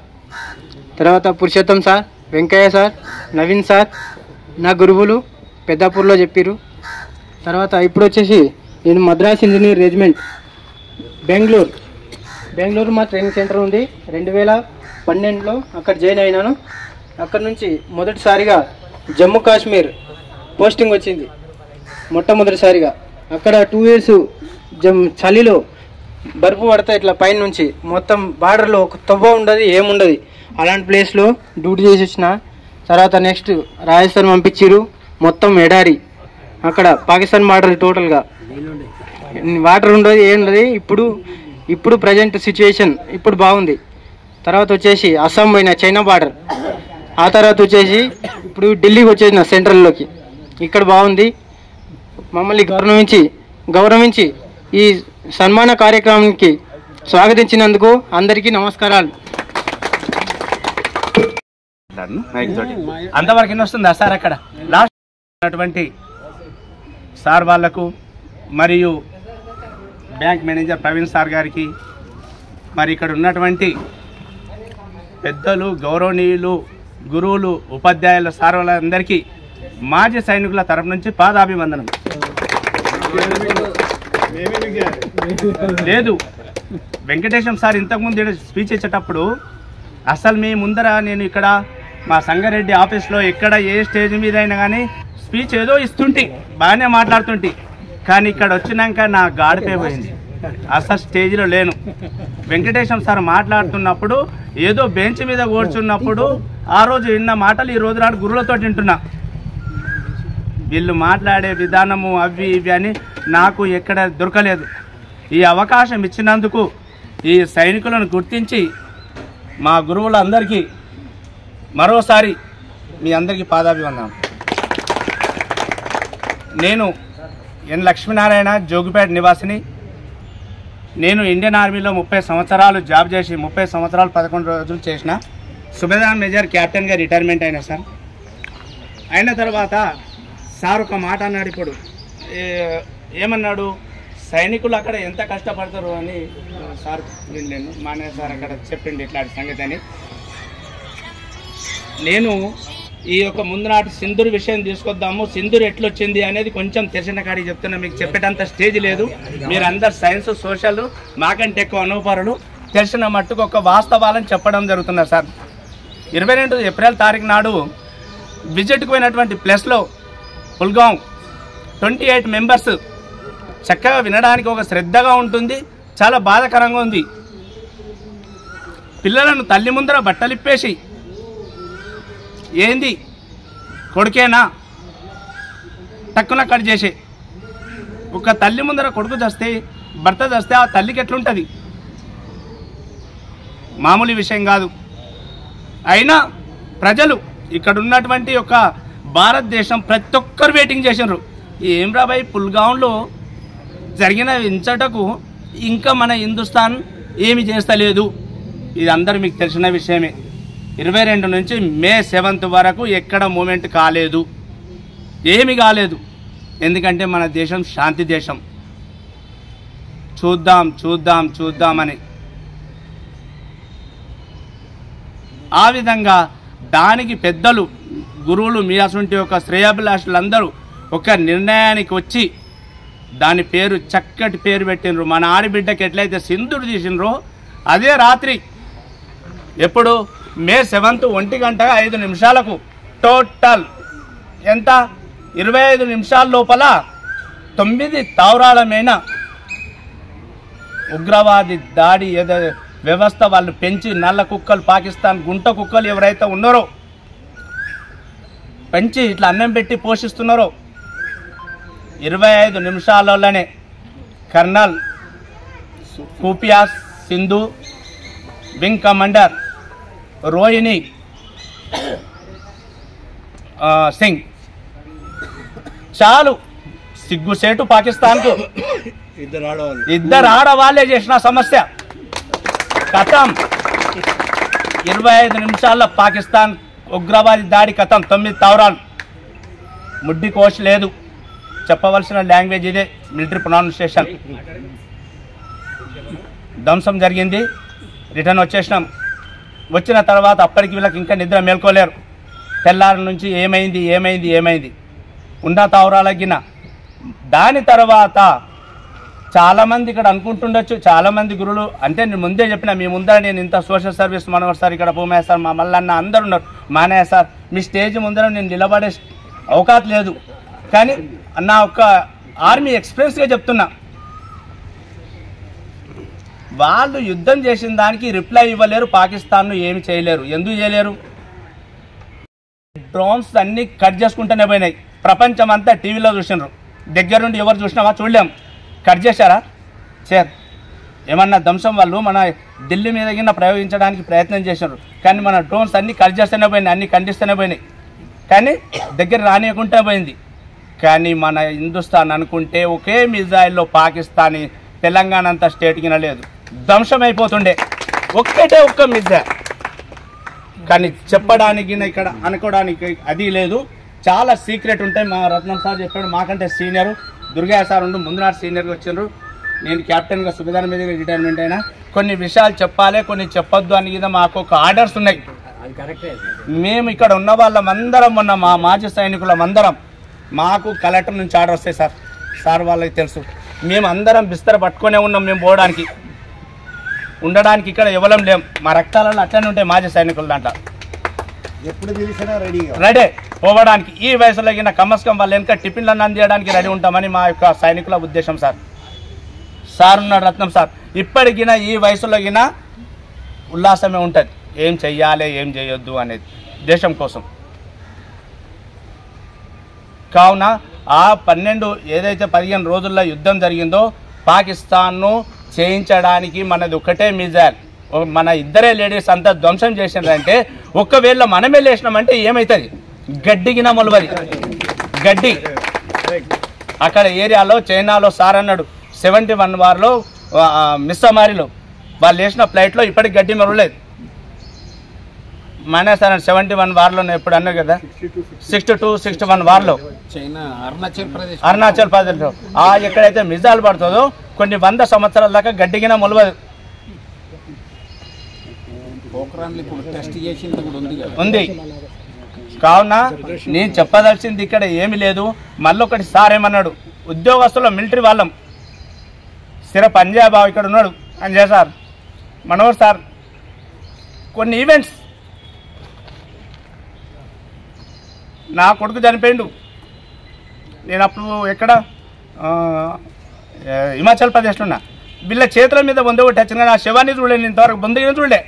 తర్వాత Purushottam sir, Venkaiah sir, Naveen sir నా గురువులు పెద్దాపూర్లో చెప్పారు. తర్వాత ఇప్పుడు వచ్చేసి నేను మద్రాస్ ఇంజనీర్ రెజిమెంట్ బెంగళూరు మా ట్రైనింగ్ సెంటర్ ఉంది. 2012లో అక్కడ జాయిన్ అయినాను. అక్కడ నుంచి మొదటిసారిగా జమ్మూ కాశ్మీర్ పోస్టింగ్ వచ్చింది. మొట్టమొదటిసారిగా అక్కడ 2 years చలిలో బర్ఫు పడతా ఇట్లా పైన నుంచి మొత్తం బార్డర్లో ఒక తవ్వ ఉండదు, ఏముండదు. అలాంటి ప్లేస్లో డ్యూటీ చేసి వచ్చిన. తర్వాత నెక్స్ట్ రాజస్థాన్ పంపించారు, మొత్తం ఎడారి. అక్కడ పాకిస్తాన్ బార్డర్ టోటల్గా వాటర్ ఉండదు, ఏం ఉండదు. ఇప్పుడు ప్రజెంట్ సిచ్యువేషన్ ఇప్పుడు బాగుంది. తర్వాత వచ్చేసి అస్సాం పోయిన, చైనా బార్డర్. ఆ తర్వాత వచ్చేసి ఇప్పుడు ఢిల్లీకి వచ్చేసిన సెంట్రల్లోకి. ఇక్కడ బాగుంది. మమ్మల్ని గౌరవించి ఈ సన్మాన కార్యక్రమానికి స్వాగతించినందుకు అందరికీ నమస్కారాలు. అంతవరకు వస్తుందా సార్? అక్కడ లాస్ట్ ఉన్నటువంటి సార్ వాళ్లకు మరియు బ్యాంక్ మేనేజర్ ప్రవీణ్ సార్ గారికి, మరి ఇక్కడ ఉన్నటువంటి పెద్దలు, గౌరవనీయులు, గురువులు, ఉపాధ్యాయుల సార్ వాళ్ళందరికీ మాజీ సైనికుల తరపు నుంచి పాదాభివందనం. లేదు, వెంకటేశం సార్ ఇంతకుముందు స్పీచ్ ఇచ్చేటప్పుడు అసలు మీ ముందర నేను ఇక్కడ మా సంగారెడ్డి ఆఫీస్లో ఎక్కడ ఏ స్టేజ్ మీద అయినా కానీ స్పీచ్ ఏదో ఇస్తుంటే బాగానే మాట్లాడుతుంటే, కానీ ఇక్కడ వచ్చినాక నా గాడిపే పోయింది. అసలు స్టేజ్లో లేను. వెంకటేశం సార్ మాట్లాడుతున్నప్పుడు ఏదో బెంచ్ మీద కూర్చున్నప్పుడు ఆ రోజు విన్న మాటలు ఈ రోజు నాడు గురువులతో వింటున్నా. వీళ్ళు మాట్లాడే విధానము అవి ఇవి అని నాకు ఎక్కడ దొరకలేదు. ఈ అవకాశం ఇచ్చినందుకు ఈ సైనికులను గుర్తించి మా గురువులందరికీ మరోసారి మీ అందరికీ పాదాభివందనం. నేను ఎన్ లక్ష్మీనారాయణ, జోగిపేట నివాసిని. నేను ఇండియన్ ఆర్మీలో 30 సంవత్సరాలు జాబ్ చేసి 30 సంవత్సరాలు 11 రోజులు చేసిన. సుబేదార్ మేజర్ క్యాప్టెన్గా రిటైర్మెంట్ అయినా సార్. అయిన తర్వాత సార్ ఒక మాట అన్నాడు. ఇప్పుడు ఏమన్నాడు, సైనికులు అక్కడ ఎంత కష్టపడతారు అని సార్ వినలేను. మానే సార్ అక్కడ చెప్పిండి ఇట్లాంటి సంగతి అని. నేను ఈ యొక్క ముందు నాటి సింధూర్ విషయం తీసుకొద్దాము. సింధూర్ ఎట్లొచ్చింది అనేది కొంచెం తెలిసిన కాడికి చెప్తున్నా. మీకు చెప్పేటంత స్టేజ్ లేదు. మీరు అందరు సైన్స్, సోషల్ మాకంటే ఎక్కువ అనుభవపరులు. తెలిసిన మట్టుకు ఒక వాస్తవాలను చెప్పడం జరుగుతున్నారు సార్. 22 ఏప్రిల్ తారీఖు నాడు విజిట్కి పోయినటువంటి ప్లేస్లో పుల్గాం 28 మెంబర్స్ చక్కగా వినడానికి ఒక శ్రద్ధగా ఉంటుంది. చాలా బాధాకరంగా ఉంది. పిల్లలను తల్లి ముందర బట్టలిప్పేసి, ఏంది కొడుకేనా టక్కున కట్ చేసే, ఒక తల్లి ముందర కొడుకు చేస్తే భర్త చేస్తే ఆ తల్లికి ఎట్లుంటుంది? మామూలు విషయం కాదు. అయినా ప్రజలు ఇక్కడ ఉన్నటువంటి ఒక భారతదేశం ప్రతి ఒక్కరు వెయిటింగ్ చేసినారు. ఏం రాబాయి పుల్గాంలో జరిగిన ఇంచటకు ఇంకా మన హిందుస్థాన్ ఏమి చేస్తలేదు. ఇది అందరూ మీకు తెలిసిన విషయమే. 22 నుంచి మే 7 వరకు ఎక్కడ మూమెంట్ కాలేదు, ఏమి కాలేదు. ఎందుకంటే మన దేశం శాంతి దేశం. చూద్దాం చూద్దాం చూద్దామని ఆ విధంగా దానికి పెద్దలు గురువులు మీ అసంటి ఒక శ్రేయాభిలాషులందరూ ఒక నిర్ణయానికి వచ్చి దాని పేరు చక్కటి పేరు పెట్టినరు. మన ఆడబిడ్డకి ఎట్లయితే సింధుడు తీసినరో అదే రాత్రి ఎప్పుడు మే 7 1:05 టోటల్ ఎంత 25 నిమిషాల లోపల 9 తావరాలమైన ఉగ్రవాది దాడి ఏదో వ్యవస్థ వాళ్ళు పెంచి నల్ల కుక్కలు పాకిస్తాన్ గుంట కుక్కలు ఎవరైతే ఉన్నారో పెంచి ఇట్లా అన్నం పెట్టి పోషిస్తున్నారో 25 నిమిషాలలోనే కర్నల్ కూపియా సింధు, వింగ్ కమాండర్ రోహిణి సింగ్ చాలు సిగ్గుసేటు పాకిస్తాన్కు. ఇద్దరు ఆడవాళ్ళే చేసిన సమస్య కథం. 25 నిమిషాల్లో పాకిస్తాన్ ఉగ్రవాది దాడి కథం. 9 తావరాలు. ముడ్డి కోష్ లేదు. చెప్పవలసిన లాంగ్వేజ్ ఇదే, మిలిటరీ ప్రొనౌన్సియేషన్. ధ్వంసం జరిగింది. రిటర్న్ వచ్చేసినాం. వచ్చిన తర్వాత అప్పటికి వీళ్ళకి ఇంకా నిద్ర మేల్కోలేరు. తెల్లారి నుంచి ఏమైంది ఏమైంది ఏమైంది ఉన్న తావరాలగిన. దాని తర్వాత చాలామంది ఇక్కడ అనుకుంటుండొచ్చు, చాలామంది గురువులు అంటే నేను ముందే చెప్పిన, మీ ముందర నేను ఇంత సోషల్ సర్వీస్ మనోహర్ సార్, ఇక్కడ భూమయ్య సార్, మా మల్లన్న అందరు ఉన్నారు, మానయ్య సార్, మీ స్టేజ్ ముందర నేను నిలబడే అవకాశం లేదు. కానీ నా ఒక్క ఆర్మీ ఎక్స్పీరియన్స్గా చెప్తున్నా, వాళ్ళు యుద్ధం చేసిన దానికి రిప్లై ఇవ్వలేరు. పాకిస్తాన్ను ఏమి చేయలేరు. ఎందుకు చేయలేరు? డ్రోన్స్ అన్నీ కట్ చేసుకుంటూనే పోయినాయి. ప్రపంచం అంతా టీవీలో చూసినారు. దగ్గర నుండి ఎవరు చూసినామా? చూడలేం. కట్ చేశారా? ఏమన్నా ధ్వంసం వాళ్ళు మన ఢిల్లీ మీద కింద ప్రయోగించడానికి ప్రయత్నం చేశారు. కానీ మన డ్రోన్స్ అన్నీ కట్ చేస్తూనే పోయినాయి, అన్నీ ఖండిస్తూనే పోయినాయి. కానీ దగ్గర రానియకుంటే పోయింది. కానీ మన హిందుస్థాన్ అనుకుంటే ఒకే మిజైల్లో పాకిస్తానీ తెలంగాణ అంతా స్టేట్ కింద లేదు, ధ్వంసం అయిపోతుండే. ఒక్కటే ఒక్క మిజైల్. కానీ చెప్పడానికి ఇక్కడ అనుకోవడానికి అది లేదు. చాలా సీక్రెట్ ఉంటాయి. మా రత్నం సార్ చెప్పాడు, మాకంటే సీనియరు దుర్గయ్య సార్ ఉండు, ముందు నాటి సీనియర్గా వచ్చిండ్రు. నేను క్యాప్టెన్గా సుబేదార్ మీద రిటైర్మెంట్ అయినా. కొన్ని విషయాలు చెప్పాలి, కొన్ని చెప్పొద్దు అని మీద మాకు ఒక ఆర్డర్స్ ఉన్నాయి. మేము ఇక్కడ ఉన్న వాళ్ళమందరం, మొన్న మా మాజీ సైనికులమందరం, మాకు కలెక్టర్ నుంచి ఆర్డర్ వస్తాయి సార్. సార్ వాళ్ళకి తెలుసు. మేము అందరం బిస్తర పట్టుకునే ఉన్నాం. మేము పోవడానికి ఉండడానికి ఇక్కడ ఇవ్వలేం లేం. మా రక్తాలలో అట్లనే ఉంటాయి మాజీ సైనికుల దాంట్లో. ఎప్పుడు పిలిచినా రెడీ పోవడానికి. ఈ వయసులో కింద కమ్మస్కం వాళ్ళు వెనక టిఫిన్లను అందించడానికి రెడీ ఉంటామని మా యొక్క సైనికుల ఉద్దేశం సార్. సార్ ఉన్నాడు రత్నం సార్. ఇప్పటికినా ఈ వయసులో కిన ఉల్లాసమే ఉంటుంది. ఏం చెయ్యాలి ఏం చేయొద్దు అనేది దేశం కోసం. కావున ఆ 12 ఏదైతే 15 రోజుల్లో యుద్ధం జరిగిందో పాకిస్తాన్ను చేయించడానికి మనది ఒకటే మిజైల్. మన ఇద్దరే లేడీస్ అంతా ధ్వంసం చేసినారంటే, ఒకవేళ మనమే లేచినామంటే ఏమవుతుంది? గడ్డిగిన మొలవది గడ్డి. అక్కడ ఏరియాలో చైనాలో సార్ అన్నాడు 71 వార్లో మిస్సమారిలో వాళ్ళు వేసిన ఫ్లైట్లో ఇప్పటికి గడ్డి మొలవలేదు. మన సార్ 71 వార్లో ఎప్పుడు అన్నారు కదా, 62-61 వార్లో చైనా అరుణాచల్ ప్రదేశ్లో ఎక్కడైతే మిజైల్ పడుతుందో కొన్ని 100 సంవత్సరాల దాకా గడ్డిగిన మొలవదు. ఉంది. కావున నేను చెప్పదలిసింది ఇక్కడ ఏమి లేదు. మళ్ళీ ఒకటి సార్ ఏమన్నాడు, ఉద్యోగస్తుల మిలిటరీ వాళ్ళం స్థిర పంజాబ్ ఇక్కడ ఉన్నాడు అంజయ్ సార్, మనోహర్ సార్, కొన్ని ఈవెంట్స్ నా కొడుకు చనిపోయిండు. నేను అప్పుడు ఎక్కడ హిమాచల్ ప్రదేశ్లో ఉన్నా. వీళ్ళ చేతుల మీద బొంద కొట్టి వచ్చిన నా శవాన్ని చూడలే, నేను ఇంతవరకు బొందగిన చూడలే.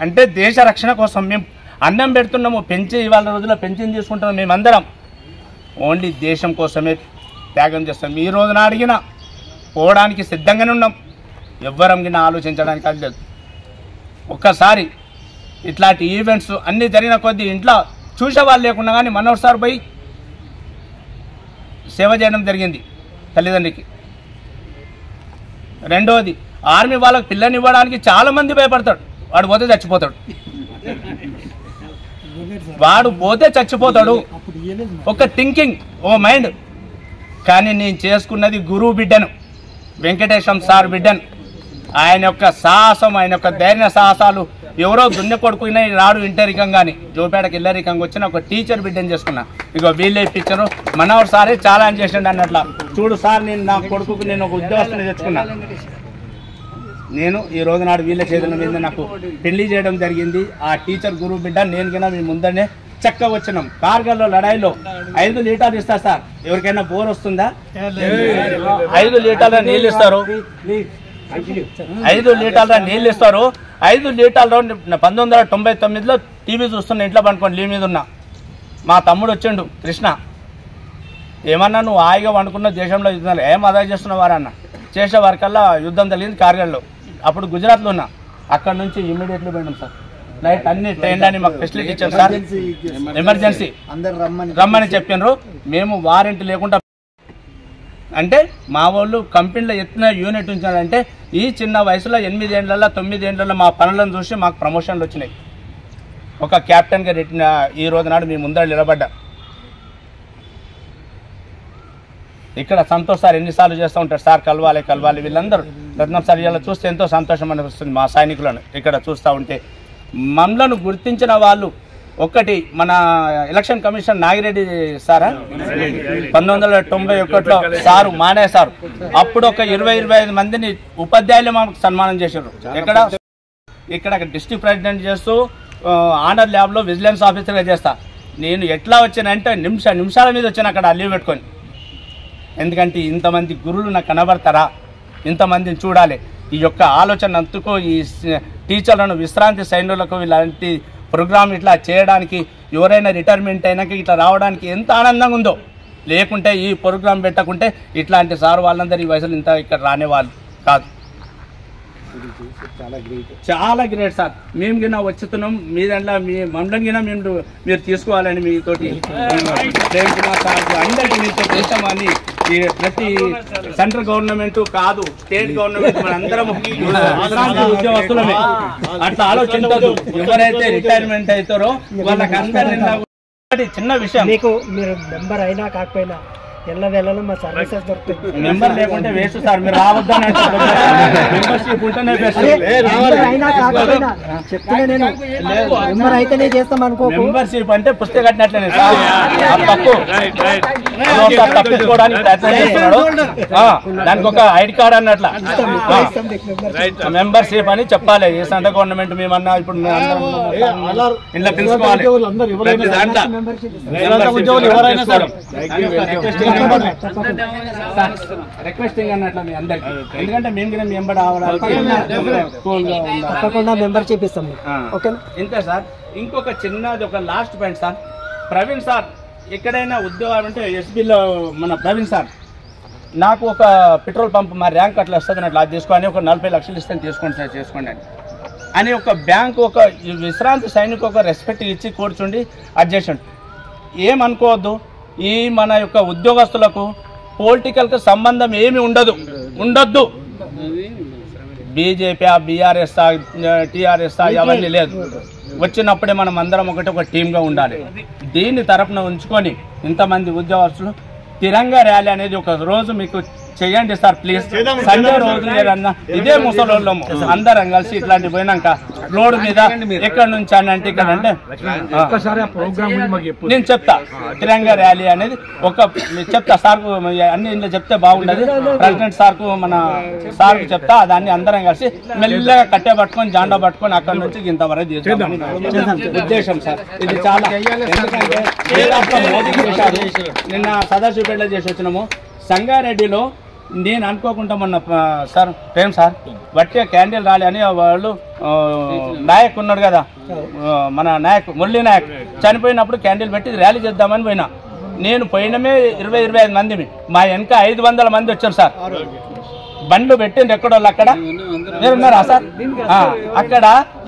అంటే దేశ రక్షణ కోసం మేము అన్నం పెడుతున్నాము, పెంచి ఇవాళ రోజుల్లో పెన్షన్ తీసుకుంటున్నాం మేమందరం. ఓన్లీ దేశం కోసమే త్యాగం చేస్తాం. ఈ రోజున అడిగినా పోవడానికి సిద్ధంగానే ఉన్నాం, ఎవ్వరంగినా ఆలోచించడానికి అది లేదు. ఒక్కసారి ఇట్లాంటి ఈవెంట్స్ అన్నీ జరిగిన కొద్దీ ఇంట్లో చూసేవాళ్ళు లేకుండా కానీ మనోసారి పోయి సేవ చేయడం జరిగింది తల్లిదండ్రికి. రెండోది ఆర్మీ వాళ్ళకి పిల్లని ఇవ్వడానికి చాలామంది భయపడతాడు. వాడు పోతే చచ్చిపోతాడు, వాడు పోతే చచ్చిపోతాడు, ఒక థింకింగ్, ఓ మైండ్. కానీ నేను చేసుకున్నది గురువు బిడ్డను, వెంకటేశం సార్ బిడ్డను. ఆయన యొక్క సాహసం, ఆయన యొక్క ధైర్య సాహసాలు ఎవరో దున్నె కొడుకునే రాడు ఇంటరికం కానీ జోపేటకి ఇల్లరికంగా వచ్చిన ఒక టీచర్ బిడ్డని చేసుకున్నా. ఇక వీళ్ళే పిక్చరు మనోహర్ సారే చాలా అని చేసిండు అన్నట్ల. చూడు సార్, నేను నా కొడుకుకు నేను ఒక ఉద్యోగస్తుని తెచ్చుకున్నా. నేను ఈ రోజు నాడు వీళ్ళ చేతుల మీద నాకు పెళ్లి చేయడం జరిగింది. ఆ టీచర్ గురువు బిడ్డ నేను కన్నా మీ ముందరనే చక్కగా వచ్చినాం. కార్గిల్లో లడాయిలో 5 లీటర్లు ఇస్తారు సార్. ఎవరికైనా బోర్ వస్తుందా? 5 లీటర్ల నీళ్ళు ఇస్తారు, 5 లీటర్ల నీళ్ళు ఇస్తారు. 5 లీటర్లు 1999లో టీవీ చూస్తున్నా, ఇంట్లో పండుకోండి లీ మీద ఉన్నా. మా తమ్ముడు వచ్చిండు కృష్ణ, ఏమన్నా నువ్వు హాయిగా వండుకున్న దేశంలో యుద్ధాలు ఏం అదా చేస్తున్నవారన్న. చేసే వరకల్లా యుద్ధం జరిగింది కార్గిల్లో. అప్పుడు గుజరాత్లో ఉన్నా. అక్కడ నుంచి ఇమ్మీడియట్లీ పోయినాం సార్. నైట్ అన్ని ట్రైన్లని మాకు ఫెసిలిటీ ఇచ్చారు సార్. ఎమర్జెన్సీ రమ్మని చెప్పినారు. మేము వారంటీ లేకుండా అంటే మా వాళ్ళు కంపెనీలో ఎత్తిన యూనిట్ ఉంచారంటే ఈ చిన్న వయసులో 8 ఏళ్ళలో 9 ఏళ్ళలో మా పనులను చూసి మాకు ప్రమోషన్లు వచ్చినాయి. ఒక క్యాప్టెన్గా రెట్టిన ఈ రోజు నాడు మీ ముందర నిలబడ్డా. ఇక్కడ సంతోష్ సార్ ఎన్నిసార్లు చేస్తూ ఉంటారు, సార్ కలవాలి కలవాలి. వీళ్ళందరూ రత్నం సార్ ఇలా చూస్తే ఎంతో సంతోషం అనిపిస్తుంది. మా సైనికులను ఇక్కడ చూస్తూ ఉంటే మమ్మలను గుర్తించిన వాళ్ళు ఒకటి మన ఎలక్షన్ కమిషన్ నాగిరెడ్డి సారా 1991లో సారు మానే సార్ అప్పుడు ఒక 20-25 మందిని ఉపాధ్యాయులు మాకు సన్మానం చేశారు. ఇక్కడ డిస్ట్రిక్ట్ ప్రెసిడెంట్ చేస్తూ ఆనర్ ల్యాబ్లో విజిలెన్స్ ఆఫీసర్గా చేస్తా. నేను ఎట్లా వచ్చానంటే నిమిషాల మీద వచ్చాను అక్కడ లీవ్ పెట్టుకొని. ఎందుకంటే ఇంతమంది గురువులు నాకు కనబడతారా, ఇంతమందిని చూడాలి. ఈ యొక్క ఆలోచన అందుకు ఈ టీచర్లను విశ్రాంతి సైన్యులకు ఇలాంటి ప్రోగ్రామ్ ఇట్లా చేయడానికి ఎవరైనా రిటైర్మెంట్ అయినాక ఇట్లా రావడానికి ఎంత ఆనందంగా ఉందో. లేకుంటే ఈ ప్రోగ్రాం పెట్టకుంటే ఇట్లాంటి సార్ వాళ్ళందరూ ఈ వయసులో ఇంత ఇక్కడ రానేవాళ్ళు కాదు. చాలా గ్రేట్ సార్. మేము గినా వచ్చుతున్నాం మీ దాంట్లో మీ మండలం గినా మీరు తీసుకోవాలని మీతోటి ప్రేమ్ కుమార్ సార్ అందరికీ మీతో చేస్తామని. ప్రతి సెంట్రల్ గవర్నమెంట్ కాదు, స్టేట్ గవర్నమెంట్ మనందరం ఉద్యోగస్తులమే. అట్లా ఆలోచించదు. ఎవరైతే రిటైర్మెంట్ అవుతారో వాళ్ళకి అందరి చిన్న విషయం. మీకు మీరు మెంబర్ అయినా కాకపోయినా ఎల్లవేళలో మా సర్వీసెస్ దొరుకుతాయి. మెంబర్ లేకుంటే వేస్ట్ సార్, మీరు రావద్దని మెంబర్షిప్ ఉంటేనే బెస్ట్. అయినా కాకపోయినా చెప్తున్నా నేను, మెంబర్ అయితేనే చేస్తాం అనుకో. మెంబర్షిప్ అంటే పుస్తకం కట్టినట్లనే సార్. తప్పించుకోవడానికి ప్రయత్నం చేస్తున్నాడు. దానికి ఒక ఐడి కార్డ్ అన్నట్ల మెంబర్షిప్ అని చెప్పాలి. ఏ సెంట్రల్ గవర్నమెంట్ మేమన్నా ఇప్పుడు ఇంట్లో తెలుసుకోవాలి. రిక్వెస్టింగ్ అన్నట్ల మీ అందరికి, ఎందుకంటే మేము మెంబర్ తప్పకుండా మెంబర్షిప్ ఇస్తాం. ఓకేనా? ఇంతే సార్. ఇంకొక చిన్నది ఒక last point sir. Praveen sir ఎక్కడైనా ఉద్యోగాలు ఉంటే ఎస్బీలో మన ప్రవీణ్ సార్ నాకు ఒక పెట్రోల్ పంప్ మా ర్యాంక్ అట్లా వస్తుంది అట్లా అది తీసుకొని ఒక 40 లక్షలు ఇస్తాను తీసుకోండి సార్ చేసుకోండి అని ఒక బ్యాంకు ఒక విశ్రాంతి సైనికు ఒక రెస్పెక్ట్ ఇచ్చి కూర్చుండి అది చేసిండు. ఏమనుకోవద్దు, ఈ మన యొక్క ఉద్యోగస్తులకు పొలిటికల్కి సంబంధం ఏమి ఉండొద్దు. బీజేపీ బీఆర్ఎస్ టీఆర్ఎస్ అవన్నీ లేదు. వచ్చినప్పుడే మనం అందరం ఒక టీమ్గా ఉండాలి. దీన్ని తరపున ఉంచుకొని ఇంతమంది ఉద్యోగస్తులు తిరంగా ర్యాలీ అనేది ఒక రోజు మీకు చేయండి సార్ ప్లీజ్. సండే రోజు లేదన్నా ఇదే ముసలోళ్ళము అందరం కలిసి ఇట్లాంటి పోయినాక రోడ్ మీద ఎక్కడ నుంచి అంటే ఇక్కడ అంటే నేను చెప్తా. తిరంగా ర్యాలీ అనేది ఒక చెప్తా సార్కు, అన్ని ఇంట్లో చెప్తే బాగుండదు. ప్రెసిడెంట్ సార్కు మన సార్కు చెప్తా. దాన్ని అందరం కలిసి మెల్లగా కట్టే పట్టుకొని జాండా పట్టుకొని అక్కడ నుంచి ఇంతవరకు చేద్దాం ఉద్దేశం సార్. ఇది చాలా ఎందుకంటే మోదీ చేశారు. నిన్న సదాశివపేటలో చేసి వచ్చినాము. సంగారెడ్డిలో నేను అనుకోకుండా మొన్న సార్ ప్రేమ్ సార్ బట్టే క్యాండిల్ రాలి అని వాళ్ళు నాయక్ ఉన్నాడు కదా మన నాయక్ మురళీ నాయక్ చనిపోయినప్పుడు క్యాండిల్ పెట్టి ర్యాలీ చేద్దామని పోయినా. నేను పోయినమే 20-25 మందిని, మా వెనక 500 మంది వచ్చారు సార్. బండ్లు పెట్టిండ్రు ఎక్కడోళ్ళు అక్కడ, మీరున్నారా సార్? అక్కడ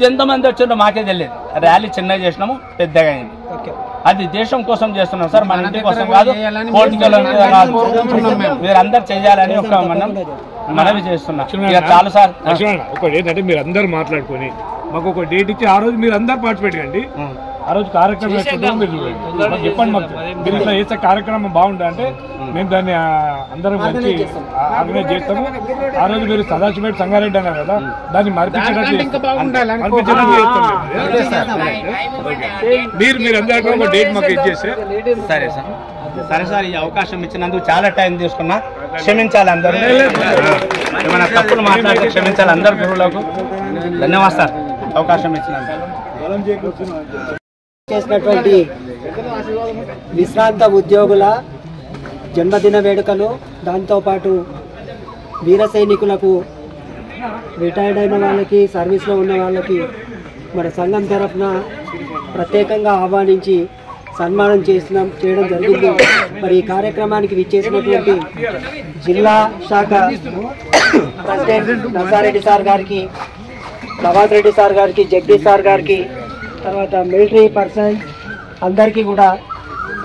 ఎంతమంది వచ్చిండ్రో మాకే తెలియదు. ర్యాలీ చిన్నగా చేసినాము, పెద్దగా అయింది. అది దేశం కోసం చేస్తున్నాం సార్, మన ఇంటి కోసం కాదు, పొలిటికల్ కాదు. మీరందరూ చేయాలని ఒక మనం మనవి చేస్తున్నాం. చాలు సార్. ఒకటి ఏంటంటే మీరు అందరూ మాట్లాడుకొని మాకు ఒక డేట్ ఇచ్చి ఆ రోజు మీరు అందరు పార్టిసిపేట్ కండి. ఆ రోజు కార్యక్రమం మీరు చూడండి, చెప్పండి మాకు మీరు ఇట్లా చేసే కార్యక్రమం బాగుంటుందంటే మేము దాన్ని అందరం మంచి ఆర్గనైజ్ చేస్తాము. ఆ రోజు మీరు సదాశివపేట సంగారెడ్డి అన్నారు కదా, దాన్ని మరిపించడానికి మీరు అందరూ ఒక డేట్ మాకు ఇచ్చేస్తే సరే సార్. సరే సార్, ఈ అవకాశం ఇచ్చినందుకు చాలా టైం తీసుకున్నా, క్షమించాలి అందరూ. ఏమైనా తప్పులు మాట్లాడితే క్షమించాలి అందరు గురువులకు. ధన్యవాదాలు సార్ అవకాశం ఇచ్చినందుకు. చేసినటువంటి విశ్రాంత ఉద్యోగుల జన్మదిన వేడుకలు, దాంతోపాటు వీర సైనికులకు, రిటైర్డ్ అయిన వాళ్ళకి, సర్వీస్లో ఉన్న వాళ్ళకి మన సంఘం తరఫున ప్రత్యేకంగా ఆహ్వానించి సన్మానం చేయడం జరిగింది. మరి ఈ కార్యక్రమానికి విచ్చేసినటువంటి జిల్లా శాఖ ప్రెసిడెంట్ నర్సారెడ్డి సార్ గారికి, ప్రభాత్ రెడ్డి సార్ గారికి, జగదీష్ సార్ గారికి, తర్వాత మిలిటరీ పర్సన్స్ అందరికీ కూడా,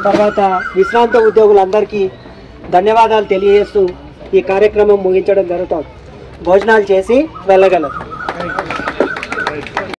తర్వాత విశ్రాంత ఉద్యోగులందరికీ ధన్యవాదాలు తెలియజేస్తూ ఈ కార్యక్రమం ముగించడం జరుగుతుంది. భోజనాలు చేసి వెళ్ళగలరు.